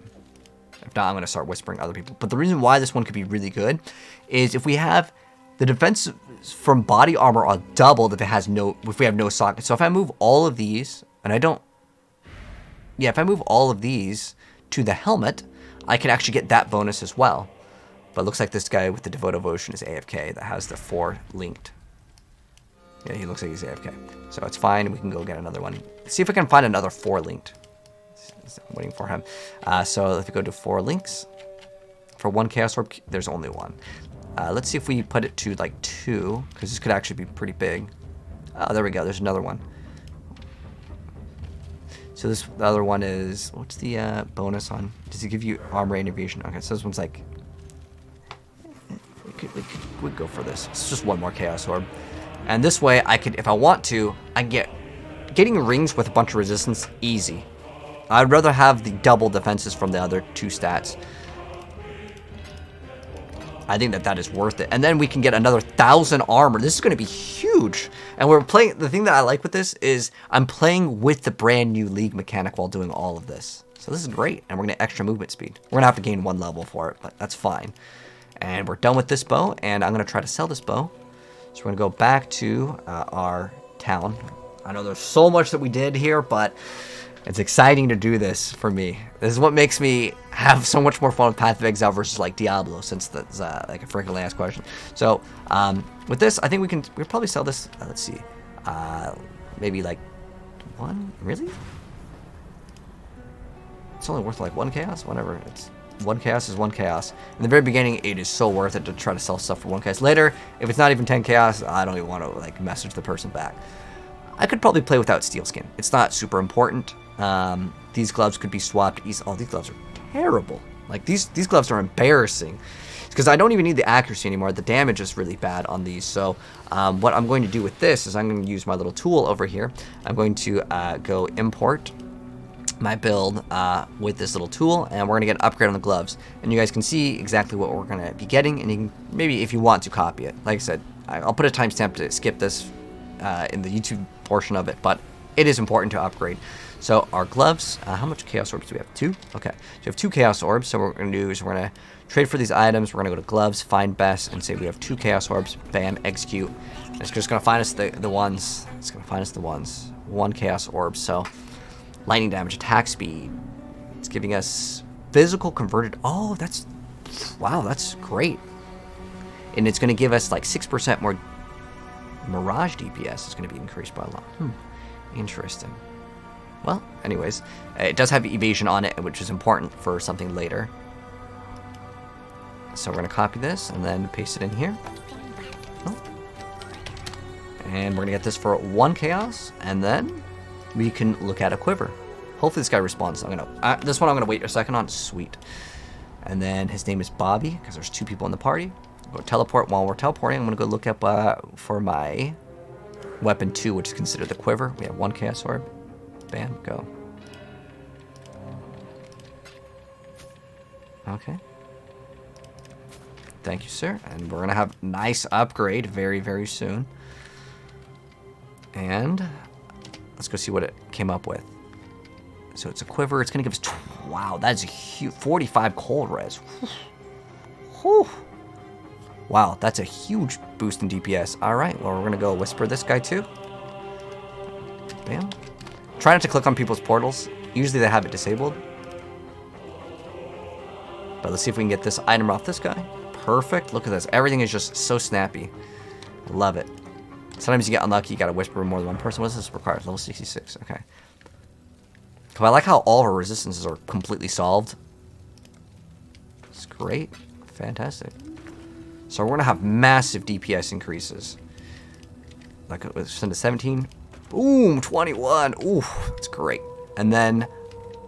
If not, I'm going to start whispering other people. But the reason why this one could be really good is if we have the defense from body armor are doubled if we have no sockets. So if I move all of these, and I don't, yeah, if I move all of these to the helmet, I can actually get that bonus as well. But it looks like this guy with the Devoto Devotion is AFK that has the 4 linked. Yeah, he looks like he's AFK. So it's fine. We can go get another one. See if we can find another 4 linked. I'm waiting for him. So if we go to 4 links, for 1 Chaos Orb, there's only 1. Let's see if we put it to like 2, because this could actually be pretty big. Oh, there we go. There's another one. So the other one is, what's the bonus on? Does it give you armor and evasion? Okay, so this one's like, we'd go for this. It's just 1 more Chaos Orb. And this way, I could, if I want to, I can getting rings with a bunch of resistance easy. I'd rather have the double defenses from the other 2 stats. I think that is worth it. And then we can get another 1,000 armor. This is going to be huge. And we're playing, the thing that I like with this is I'm playing with the brand new League mechanic while doing all of this. So this is great. And we're going to extra movement speed. We're going to have to gain 1 level for it, but that's fine. And we're done with this bow. And I'm going to try to sell this bow. So we're going to go back to our town. I know there's so much that we did here, but it's exciting to do this for me. This is what makes me have so much more fun with Path of Exile versus like Diablo, since that's like a frequently asked question. So with this, I think we'll probably sell this. Let's see, maybe like 1. Really? It's only worth like 1 chaos. Whatever. It's 1 chaos is 1 chaos. In the very beginning, it is so worth it to try to sell stuff for 1 chaos. Later, if it's not even 10 chaos, I don't even want to like message the person back. I could probably play without steel skin. It's not super important. These gloves could be swapped easy. Oh, these gloves are terrible. Like these gloves are embarrassing because I don't even need the accuracy anymore. The damage is really bad on these. So what I'm going to do with this is I'm going to use my little tool over here. I'm going to go import my build with this little tool, and we're going to get an upgrade on the gloves. And you guys can see exactly what we're going to be getting, and you can maybe, if you want to, copy it. Like I said, I'll put a timestamp to skip this in the YouTube portion of it, but it is important to upgrade. So our gloves, how much Chaos Orbs do we have? 2? Okay, so we have 2 Chaos Orbs. So what we're going to do is we're going to trade for these items. We're going to go to gloves, find best, and say we have 2 Chaos Orbs. Bam, execute. And it's just going to find us the ones. It's going to find us the ones. 1 Chaos Orb. So lightning damage, attack speed. It's giving us physical converted. Oh, that's... Wow, that's great. And it's going to give us like 6% more Mirage DPS. Is going to be increased by a lot. Interesting. Well, anyways, it does have evasion on it, which is important for something later. So we're going to copy this and then paste it in here. Oh. And we're going to get this for 1 chaos, and then we can look at a quiver. Hopefully this guy responds. This one I'm going to wait a second on. Sweet. And then his name is Bobby, because there's 2 people in the party. Go teleport. While we're teleporting, I'm going to go look up for my weapon 2, which is considered the quiver. We have 1 chaos orb. Bam, go. Okay. Thank you, sir. And we're going to have nice upgrade very, very soon. And let's go see what it came up with. So it's a quiver. It's going to give us... Wow, that's a huge... 45 cold res. Whew. Wow, that's a huge boost in DPS. All right, well, we're going to go whisper this guy too. Bam. Try not to click on people's portals. Usually they have it disabled. But let's see if we can get this item off this guy. Perfect. Look at this. Everything is just so snappy. I love it. Sometimes you get unlucky. You got to whisper more than one person. What does this require? Level 66. Okay. I like how all of our resistances are completely solved. It's great. Fantastic. So we're going to have massive DPS increases. Like it was send to 17. Boom, 21. Ooh, that's great. And then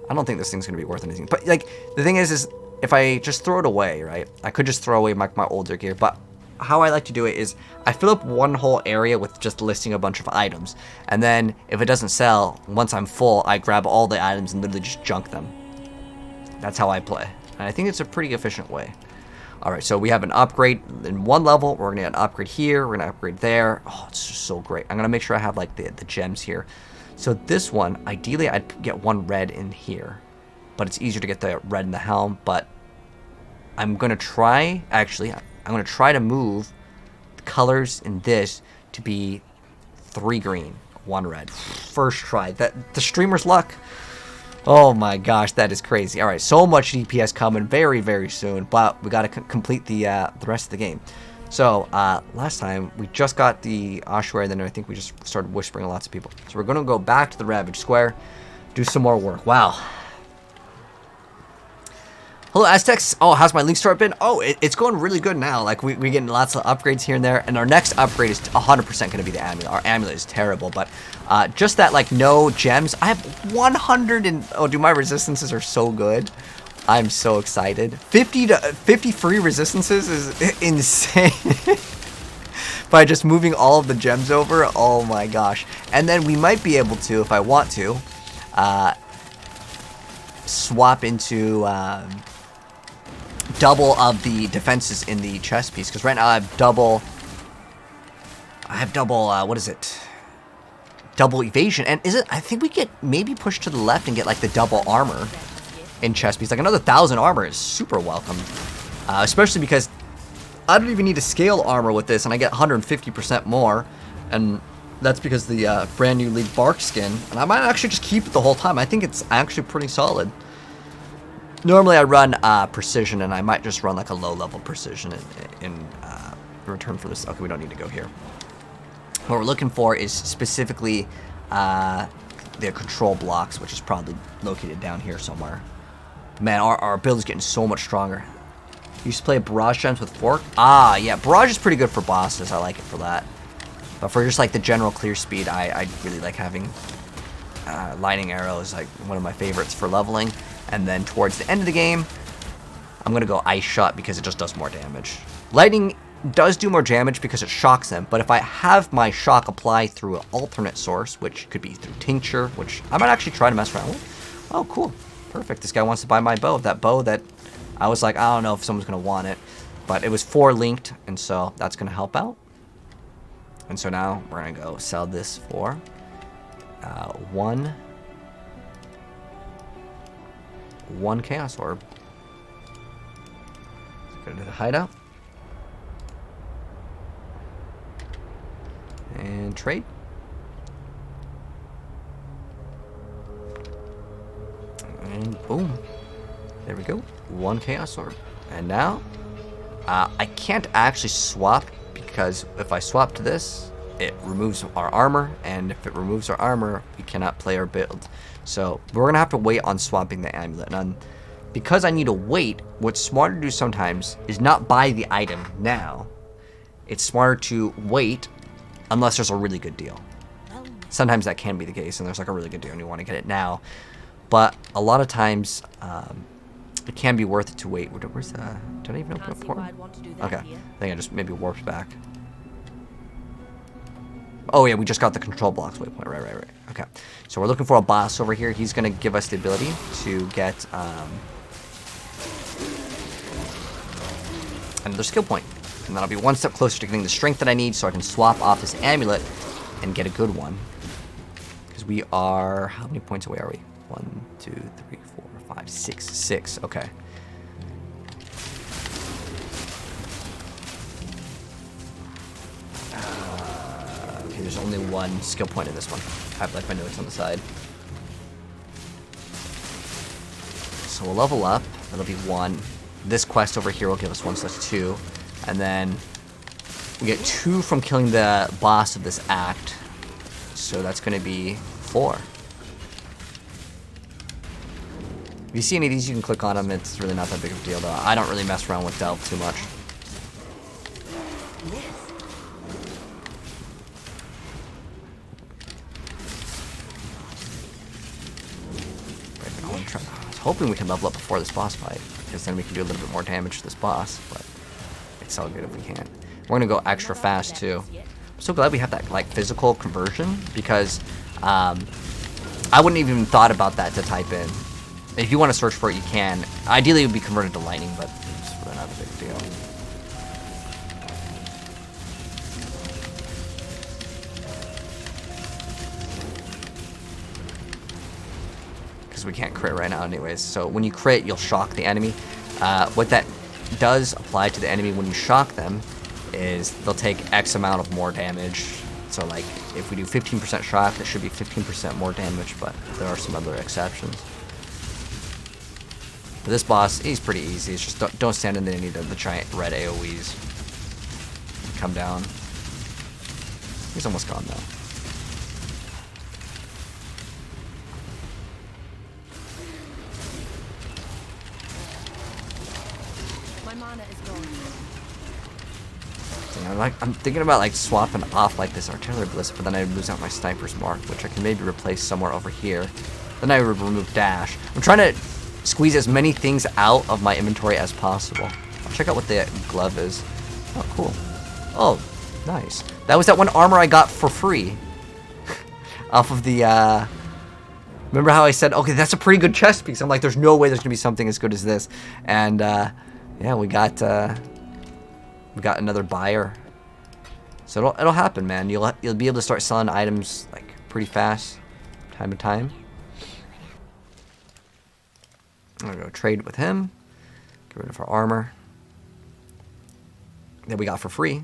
I don't think this thing's going to be worth anything. But like the thing is if I just throw it away, right? I could just throw away my older gear. But how I like to do it is I fill up one whole area with just listing a bunch of items. And then if it doesn't sell, once I'm full, I grab all the items and literally just junk them. That's how I play. And I think it's a pretty efficient way. Alright, so we have an upgrade in 1 level. We're going to get an upgrade here. We're going to upgrade there. Oh, it's just so great. I'm going to make sure I have like the gems here. So this one, ideally I'd get 1 red in here. But it's easier to get the red in the helm. But I'm going to try, actually, I'm going to try to move the colors in this to be 3 green, 1 red. First try. The streamer's luck. Oh my gosh, that is crazy. All right, so much DPS coming very, very soon, but we got to complete the rest of the game. So last time we just got the Ossuary, then I think we just started whispering to lots of people. So we're going to go back to the Ravage Square, do some more work. Wow. Hello, Aztecs. Oh, how's my League start been? Oh, it's going really good now. Like, we're getting lots of upgrades here and there. And our next upgrade is 100% going to be the Amulet. Our Amulet is terrible, but just that, like, no gems. I have 100 and... Oh, dude, my resistances are so good. I'm so excited. 50 free resistances is insane. By just moving all of the gems over. Oh, my gosh. And then we might be able to, if I want to, swap into... double of the defenses in the chest piece, because right now I have double what is it, double evasion, and is it, I think we get maybe pushed to the left and get like the double armor in chest piece. Like another 1,000 armor is super welcome, especially because I don't even need to scale armor with this and I get 150% more, and that's because the brand new League Bark skin, and I might actually just keep it the whole time. I think it's actually pretty solid. Normally I run precision, and I might just run like a low-level precision in return for this. Okay, we don't need to go here. What we're looking for is specifically the control blocks, which is probably located down here somewhere. Man, our build is getting so much stronger. You used to play Barrage Gems with Fork? Ah, yeah, Barrage is pretty good for bosses. I like it for that. But for just like the general clear speed, I really like having Lightning Arrow is like one of my favorites for leveling. And then towards the end of the game, I'm going to go Ice Shot because it just does more damage. Lightning does do more damage because it shocks them, but if I have my shock apply through an alternate source, which could be through Tincture, which I might actually try to mess around with. Oh, cool. Perfect. This guy wants to buy my bow. That bow that I was like, I don't know if someone's going to want it, but it was 4 linked, and so that's going to help out. And so now we're going to go sell this for 1 Chaos Orb. Go to the hideout. And trade. Boom. There we go. 1 Chaos Orb. And now, I can't actually swap, because if I swap to this, it removes our armor, and if it removes our armor, we cannot play our build. So we're going to have to wait on swapping the amulet. And because I need to wait, what's smarter to do sometimes is not buy the item now. It's smarter to wait unless there's a really good deal. Sometimes that can be the case, and there's like a really good deal and you want to get it now. But a lot of times, it can be worth it to wait. Where's the... Did I even open up portal? Okay. I think I just maybe warped back. Oh yeah, we just got the control blocks waypoint. Right. Okay. So we're looking for a boss over here. He's going to give us the ability to get another skill point. And that'll be one step closer to getting the strength that I need so I can swap off this amulet and get a good one. Because we are... How many points away are we? 1, 2, 3, 4, 5, 6. 6. Okay. Okay, there's only one skill point in this one. I have like my notes on the side. So we'll level up. That'll be 1. This quest over here will give us 1, so that's 2. And then we get 2 from killing the boss of this act. So that's going to be 4. If you see any of these, you can click on them. It's really not that big of a deal, though. I don't really mess around with Delve too much. I was hoping we can level up before this boss fight, because then we can do a little bit more damage to this boss, but it's all good if we can't. We're gonna go extra fast too. I'm so glad we have that like physical conversion, because I wouldn't even thought about that to type in. If you want to search for it, you can. Ideally, it would be converted to lightning, but it's really not a big deal. Because we can't crit right now anyways. So when you crit, you'll shock the enemy. What that does apply to the enemy when you shock them is they'll take X amount of more damage. So like if we do 15% shock, that should be 15% more damage, but there are some other exceptions. But this boss, he's pretty easy. It's just don't stand in any of the giant red AoEs. Come down. He's almost gone though. My mana is gone. I'm thinking about like swapping off like this artillery ballista, but then I lose out my sniper's mark, which I can maybe replace somewhere over here. Then I would remove dash. I'm trying to squeeze as many things out of my inventory as possible. I'll check out what the glove is. Oh, cool. Oh, nice. That was that one armor I got for free. Off of the, remember how I said, okay, that's a pretty good chest piece. I'm like, there's no way there's gonna be something as good as this. And, yeah, we got another buyer. So it'll happen, man. You'll be able to start selling items, like, pretty fast, time to time. I'm gonna go trade with him. Get rid of our armor that we got for free.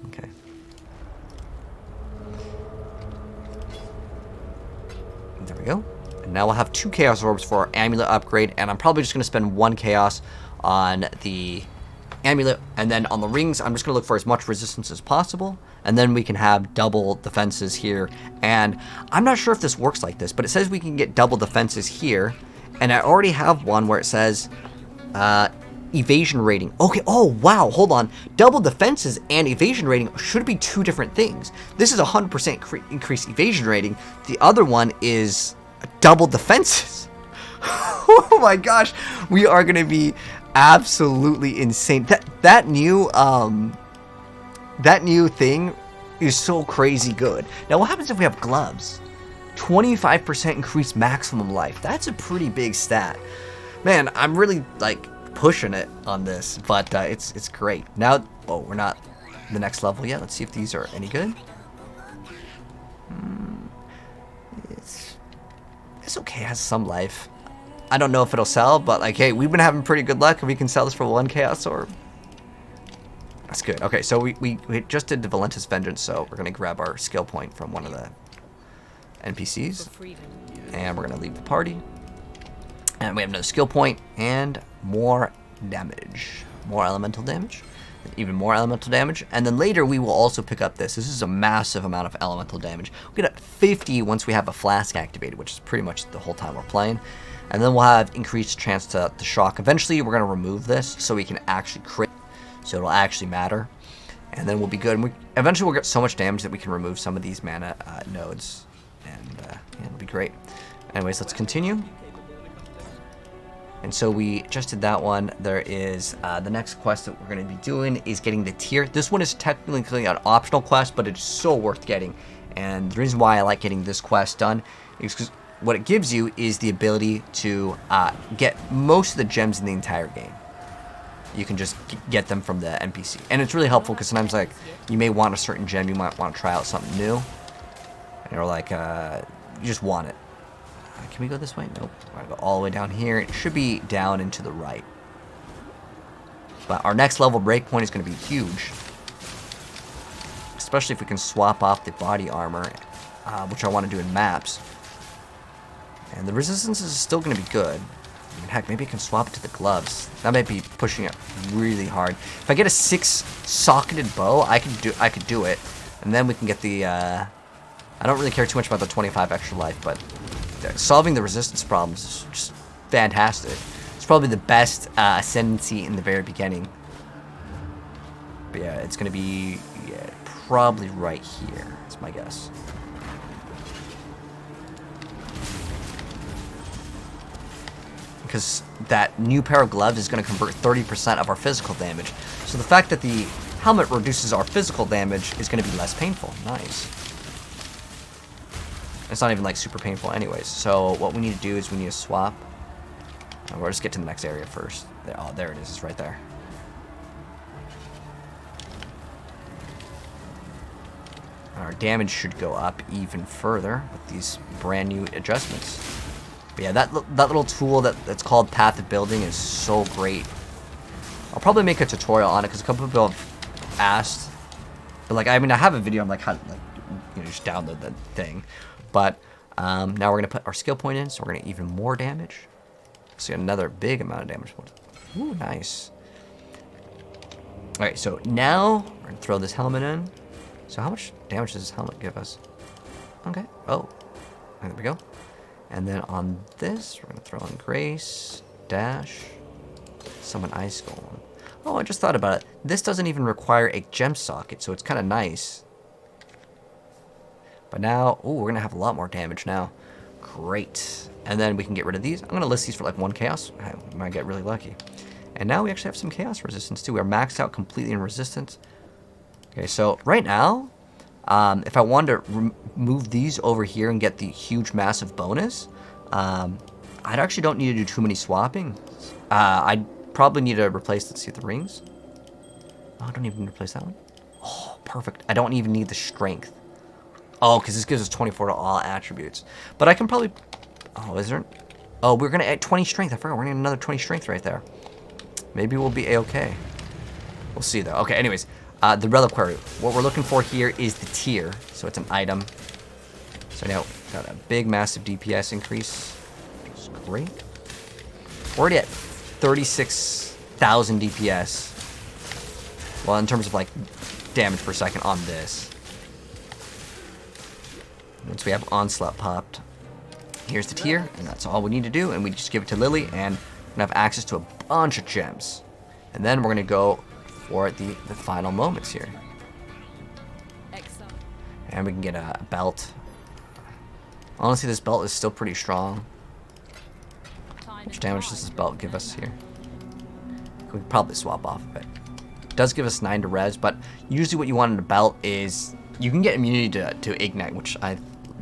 Okay. There we go. And now we'll have 2 Chaos Orbs for our amulet upgrade, and I'm probably just gonna spend 1 Chaos on the amulet, and then on the rings, I'm just gonna look for as much resistance as possible, and then we can have double defenses here. And I'm not sure if this works like this, but it says we can get double defenses here, and I already have one where it says evasion rating. Okay, oh wow, hold on. Double defenses and evasion rating should be 2 different things. This is 100% increased evasion rating. The other one is double defenses. Oh my gosh, we are gonna be absolutely insane. That new thing is so crazy good. Now what happens if we have gloves? 25% increased maximum life. That's a pretty big stat. Man, I'm really like pushing it on this, but it's great. Now, oh, we're not the next level yet. Let's see if these are any good. It's okay, it has some life. I don't know if it'll sell, but like, hey, we've been having pretty good luck, and we can sell this for 1 Chaos Orb. That's good. Okay, so we just did the Vilenta's Vengeance, so we're gonna grab our skill point from one of the NPCs. For freedom. And we're going to leave the party. And we have another skill point and more damage. More elemental damage. Even more elemental damage. And then later we will also pick up this. This is a massive amount of elemental damage. We get 50 once we have a flask activated, which is pretty much the whole time we're playing. And then we'll have increased chance to shock. Eventually we're going to remove this so we can actually crit. So it'll actually matter. And then we'll be good. And eventually we'll get so much damage that we can remove some of these mana nodes. And yeah, it'll be great. Anyways, let's continue. And so we just did that one. There is the next quest that we're going to be doing is getting the tier. This one is technically an optional quest, but it's so worth getting. And the reason why I like getting this quest done is because what it gives you is the ability to get most of the gems in the entire game. You can just get them from the NPC. And it's really helpful because sometimes like you may want a certain gem, you might want to try out something new. And you're like, you just want it. Can we go this way? Nope. We're going to go all the way down here. It should be down and to the right. But our next level breakpoint is going to be huge. Especially if we can swap off the body armor, which I want to do in maps. And the resistance is still going to be good. I mean, heck, maybe I can swap it to the gloves. That might be pushing it really hard. If I get a 6-socketed bow, I could do it. And then we can get the... I don't really care too much about the 25 extra life, but... solving the resistance problems is just fantastic. It's probably the best ascendancy in the very beginning. But yeah, it's going to be probably right here. That's my guess. Because that new pair of gloves is going to convert 30% of our physical damage. So the fact that the helmet reduces our physical damage is going to be less painful. Nice. It's not even like super painful anyways. So what we need to do is we need to swap. We'll just get to the next area first. Oh, there it is. It's right there. Our damage should go up even further with these brand new adjustments. But yeah, that little tool that's called Path of Building is so great. I'll probably make a tutorial on it because a couple of people have asked. But like, I mean, I have a video on like how to just download the thing. But now we're going to put our skill point in, so we're going to even more damage. See another big amount of damage. Ooh, nice. Alright, so now we're going to throw this helmet in. So how much damage does this helmet give us? Okay. Oh, there we go. And then on this, we're going to throw in Grace, Dash, Summon Ice Golem. Oh, I just thought about it. This doesn't even require a gem socket, so it's kind of nice. But now, ooh, we're going to have a lot more damage now. Great. And then we can get rid of these. I'm going to list these for like 1 chaos. I might get really lucky. And now we actually have some chaos resistance too. We are maxed out completely in resistance. Okay, so right now, if I wanted to move these over here and get the huge massive bonus, I actually don't need to do too many swapping. I'd probably need to replace, let's see, the rings. Oh, I don't even replace that one. Oh, perfect. I don't even need the strength. Oh, because this gives us 24 to all attributes. But I can probably... Oh, is there... Oh, we're going to add 20 strength. I forgot. We're going to get another 20 strength right there. Maybe we'll be A-okay. We'll see, though. Okay, anyways. The reliquary. What we're looking for here is the tier. So it's an item. So now we've got a big, massive DPS increase. Which is great. We're already at 36,000 DPS. Well, in terms of, like, damage per second on this. Once we have Onslaught popped, here's the tier, and that's all we need to do, and we just give it to Lily, and we're going to have access to a bunch of gems. And then we're going to go for the final moments here. Exile. And we can get a belt. Honestly, this belt is still pretty strong. How much damage does this belt give us here? We could probably swap off of it. It does give us 9 to res, but usually what you want in a belt is you can get immunity to ignite, which I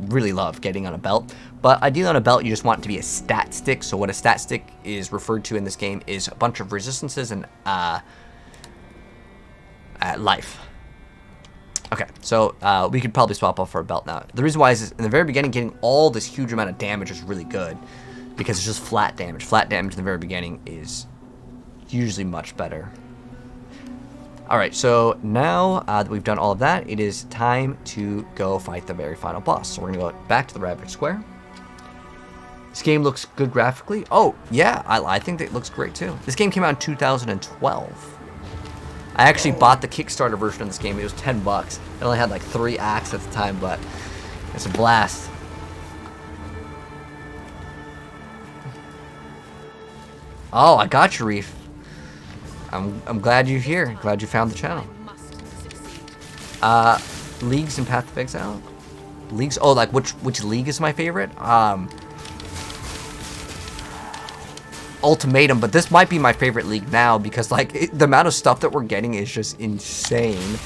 really love getting on a belt. But ideally on a belt, you just want it to be a stat stick. So what a stat stick is referred to in this game is a bunch of resistances and life. Okay, so we could probably swap off for a belt now. The reason why is in the very beginning, getting all this huge amount of damage is really good because it's just flat damage. Flat damage in the very beginning is usually much better. Alright, so now that we've done all of that, it is time to go fight the very final boss. So we're going to go back to the Ravage Square. This game looks good graphically. Oh, yeah, I think that it looks great too. This game came out in 2012. I actually bought the Kickstarter version of this game. It was $10. It only had like 3 acts at the time, but it's a blast. Oh, I got you, Reef. I'm glad you're here. Glad you found the channel. Leagues and Path of Exile. Leagues. Oh, like which league is my favorite? Ultimatum, but this might be my favorite league now because like the amount of stuff that we're getting is just insane.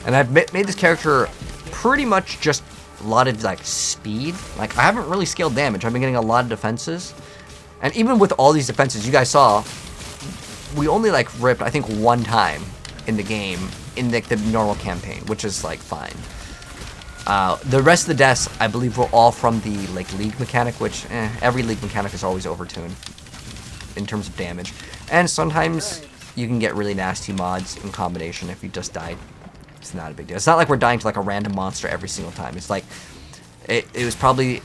And I've made this character pretty much just a lot of like speed. Like I haven't really scaled damage. I've been getting a lot of defenses, and even with all these defenses, you guys saw, we only like ripped I think 1 time in the game in the normal campaign, which is like fine. The rest of the deaths I believe were all from the like league mechanic, which every league mechanic is always overtuned in terms of damage, and sometimes you can get really nasty mods in combination. If you just died, it's not a big deal. It's not like we're dying to like a random monster every single time. It's like it was probably,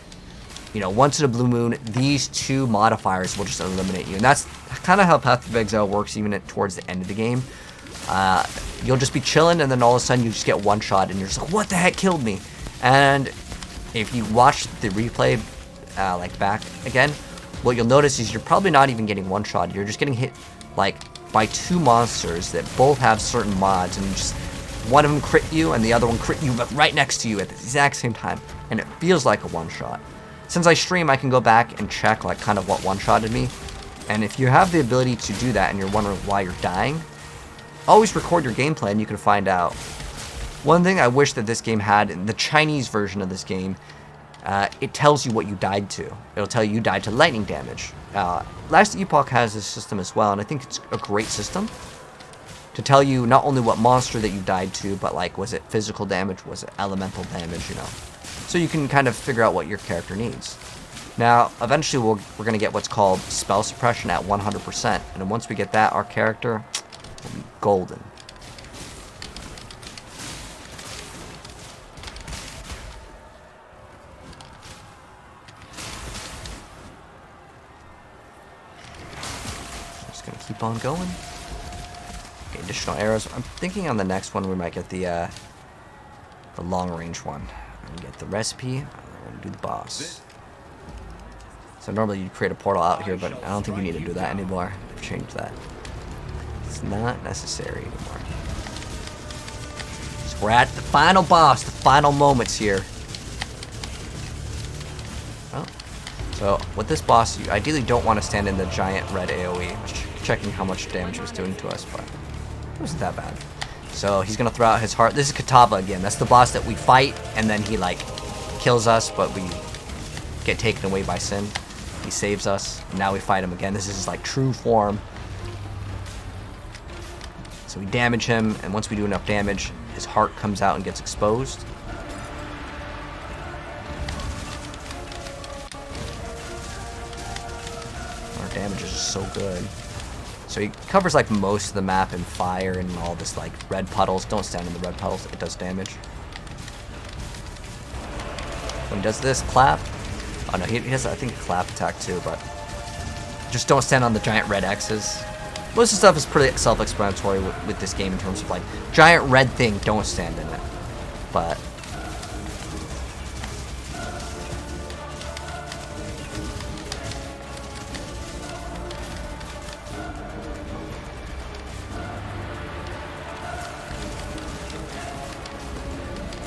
you know, once in a blue moon, these 2 modifiers will just eliminate you, and that's kind of how Path of Exile works. Even towards the end of the game, you'll just be chilling, and then all of a sudden you just get one shot, and you're just like, what the heck killed me? And if you watch the replay like back again, what you'll notice is you're probably not even getting one shot. You're just getting hit like by 2 monsters that both have certain mods, and just one of them crit you and the other one crit you but right next to you at the exact same time, and it feels like a one shot. Since I stream, I can go back and check like kind of what one shotted me, and if you have the ability to do that and you're wondering why you're dying, always record your gameplay and you can find out. One thing I wish that this game had, in the Chinese version of this game, it tells you what you died to. It'll tell you died to lightning damage. Last Epoch has this system as well, and I think it's a great system to tell you not only what monster that you died to, but like, was it physical damage, was it elemental damage, you know. So you can kind of figure out what your character needs. Now, eventually we're going to get what's called spell suppression at 100%, and then once we get that, our character will be golden. Keep on going. Okay, additional arrows. I'm thinking on the next one we might get the long range one. And get the recipe. And we're gonna do the boss. So normally you create a portal out here, but I don't think you need to do that anymore. I've changed that. It's not necessary anymore. So we're at the final boss, the final moments here. Oh. So with this boss, you ideally don't want to stand in the giant red AoE. Checking how much damage it was doing to us, but it wasn't that bad. So he's gonna throw out his heart. This is Kataba again. That's the boss that we fight, and then he like kills us, but we get taken away by sin. He saves us, and now we fight him again. This is his like true form. So we damage him, and once we do enough damage, his heart comes out and gets exposed. Our damage is just so good. So he covers like most of the map in fire and all this like red puddles. Don't stand in the red puddles, it does damage. When he does this, clap. Oh no, he has I think a clap attack too, but just don't stand on the giant red X's. Most of the stuff is pretty self-explanatory with this game in terms of like, giant red thing, don't stand in it. But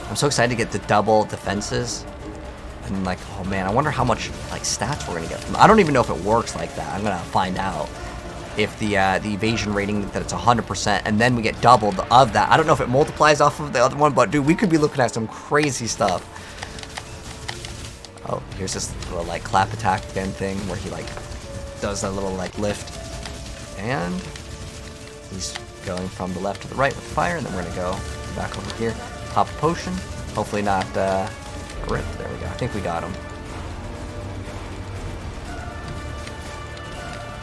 I'm so excited to get the double defenses. And like, oh man, I wonder how much like stats we're gonna get from. I don't even know if it works like that. I'm gonna find out if the evasion rating that it's 100%, and then we get doubled of that. I don't know if it multiplies off of the other one, but dude, we could be looking at some crazy stuff. Oh, here's this little like clap attack again thing where he like does a little like lift, and he's going from the left to the right with fire, and then we're gonna go back over here. Pop a potion. Hopefully not rip. There we go. I think we got him.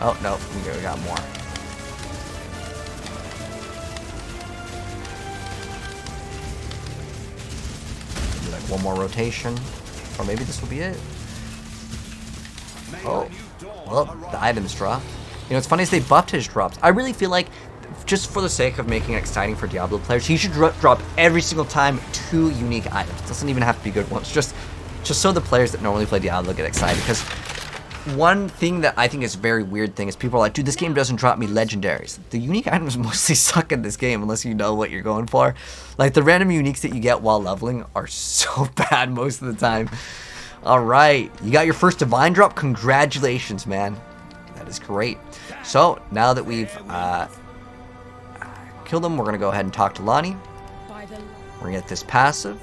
Oh, no. We got more. One more rotation. Or maybe this will be it. Oh. Well, the items drop. You know, it's funny is they buffed his drops. I really feel like, just for the sake of making it exciting for Diablo players, he should drop every single time 2 unique items. It doesn't even have to be good ones. Just so the players that normally play Diablo get excited. Because one thing that I think is a very weird thing is people are like, dude, this game doesn't drop me legendaries. The unique items mostly suck in this game unless you know what you're going for. Like, the random uniques that you get while leveling are so bad most of the time. Alright, you got your first divine drop. Congratulations, man. That is great. So, now that we've killed them, we're going to go ahead and talk to Lonnie. By the We're going to get this passive.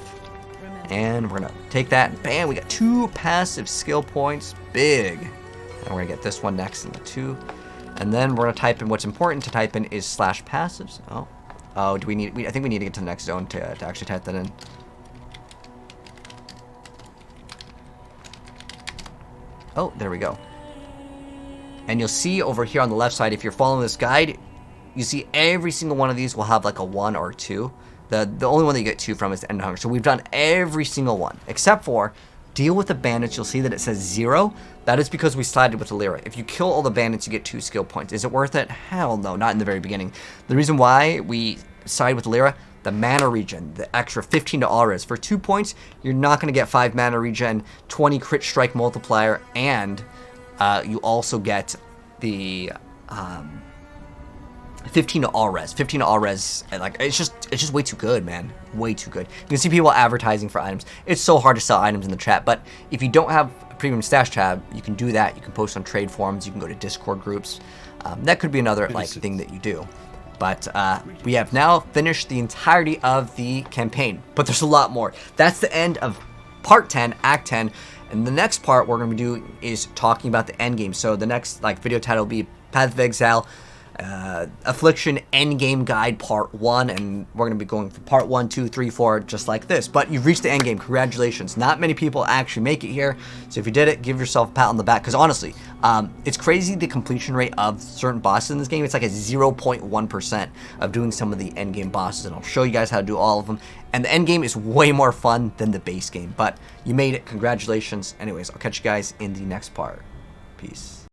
remember. And we're going to take that, and bam, we got 2 passive skill points. Big. And we're going to get this one next in the 2. And then we're going to type in, what's important to type in is /passives. Oh, do we need, I think we need to get to the next zone to actually type that in. Oh, there we go. And you'll see over here on the left side, if you're following this guide, you see every single one of these will have like a 1 or 2. The only one that you get 2 from is the End of Hunger. So we've done every single one, except for deal with the bandits. You'll see that it says 0. That is because we sided with the Lyra. If you kill all the bandits, you get 2 skill points. Is it worth it? Hell no, not in the very beginning. The reason why we side with the Lyra, the mana regen, the extra 15 to all res. For 2 points, you're not going to get 5 mana regen, 20 crit strike multiplier, and you also get the 15 to all res. 15 to all res, and like it's just way too good, man. Way too good. You can see people advertising for items. It's so hard to sell items in the chat, but if you don't have a premium stash tab, you can do that. You can post on trade forums. You can go to Discord groups. That could be another like thing that you do. But we have now finished the entirety of the campaign, but there's a lot more. That's the end of part 10, act 10. And the next part we're going to be doing is talking about the end game. So the next like video title will be Path of Exile, Affliction Endgame Guide Part 1, and we're going to be going for Part 1, 2, 3, 4, just like this. But you've reached the end game. Congratulations. Not many people actually make it here, so if you did it, give yourself a pat on the back, because honestly, it's crazy the completion rate of certain bosses in this game. It's like a 0.1% of doing some of the end game bosses, and I'll show you guys how to do all of them. And the end game is way more fun than the base game, but you made it. Congratulations. Anyways, I'll catch you guys in the next part. Peace.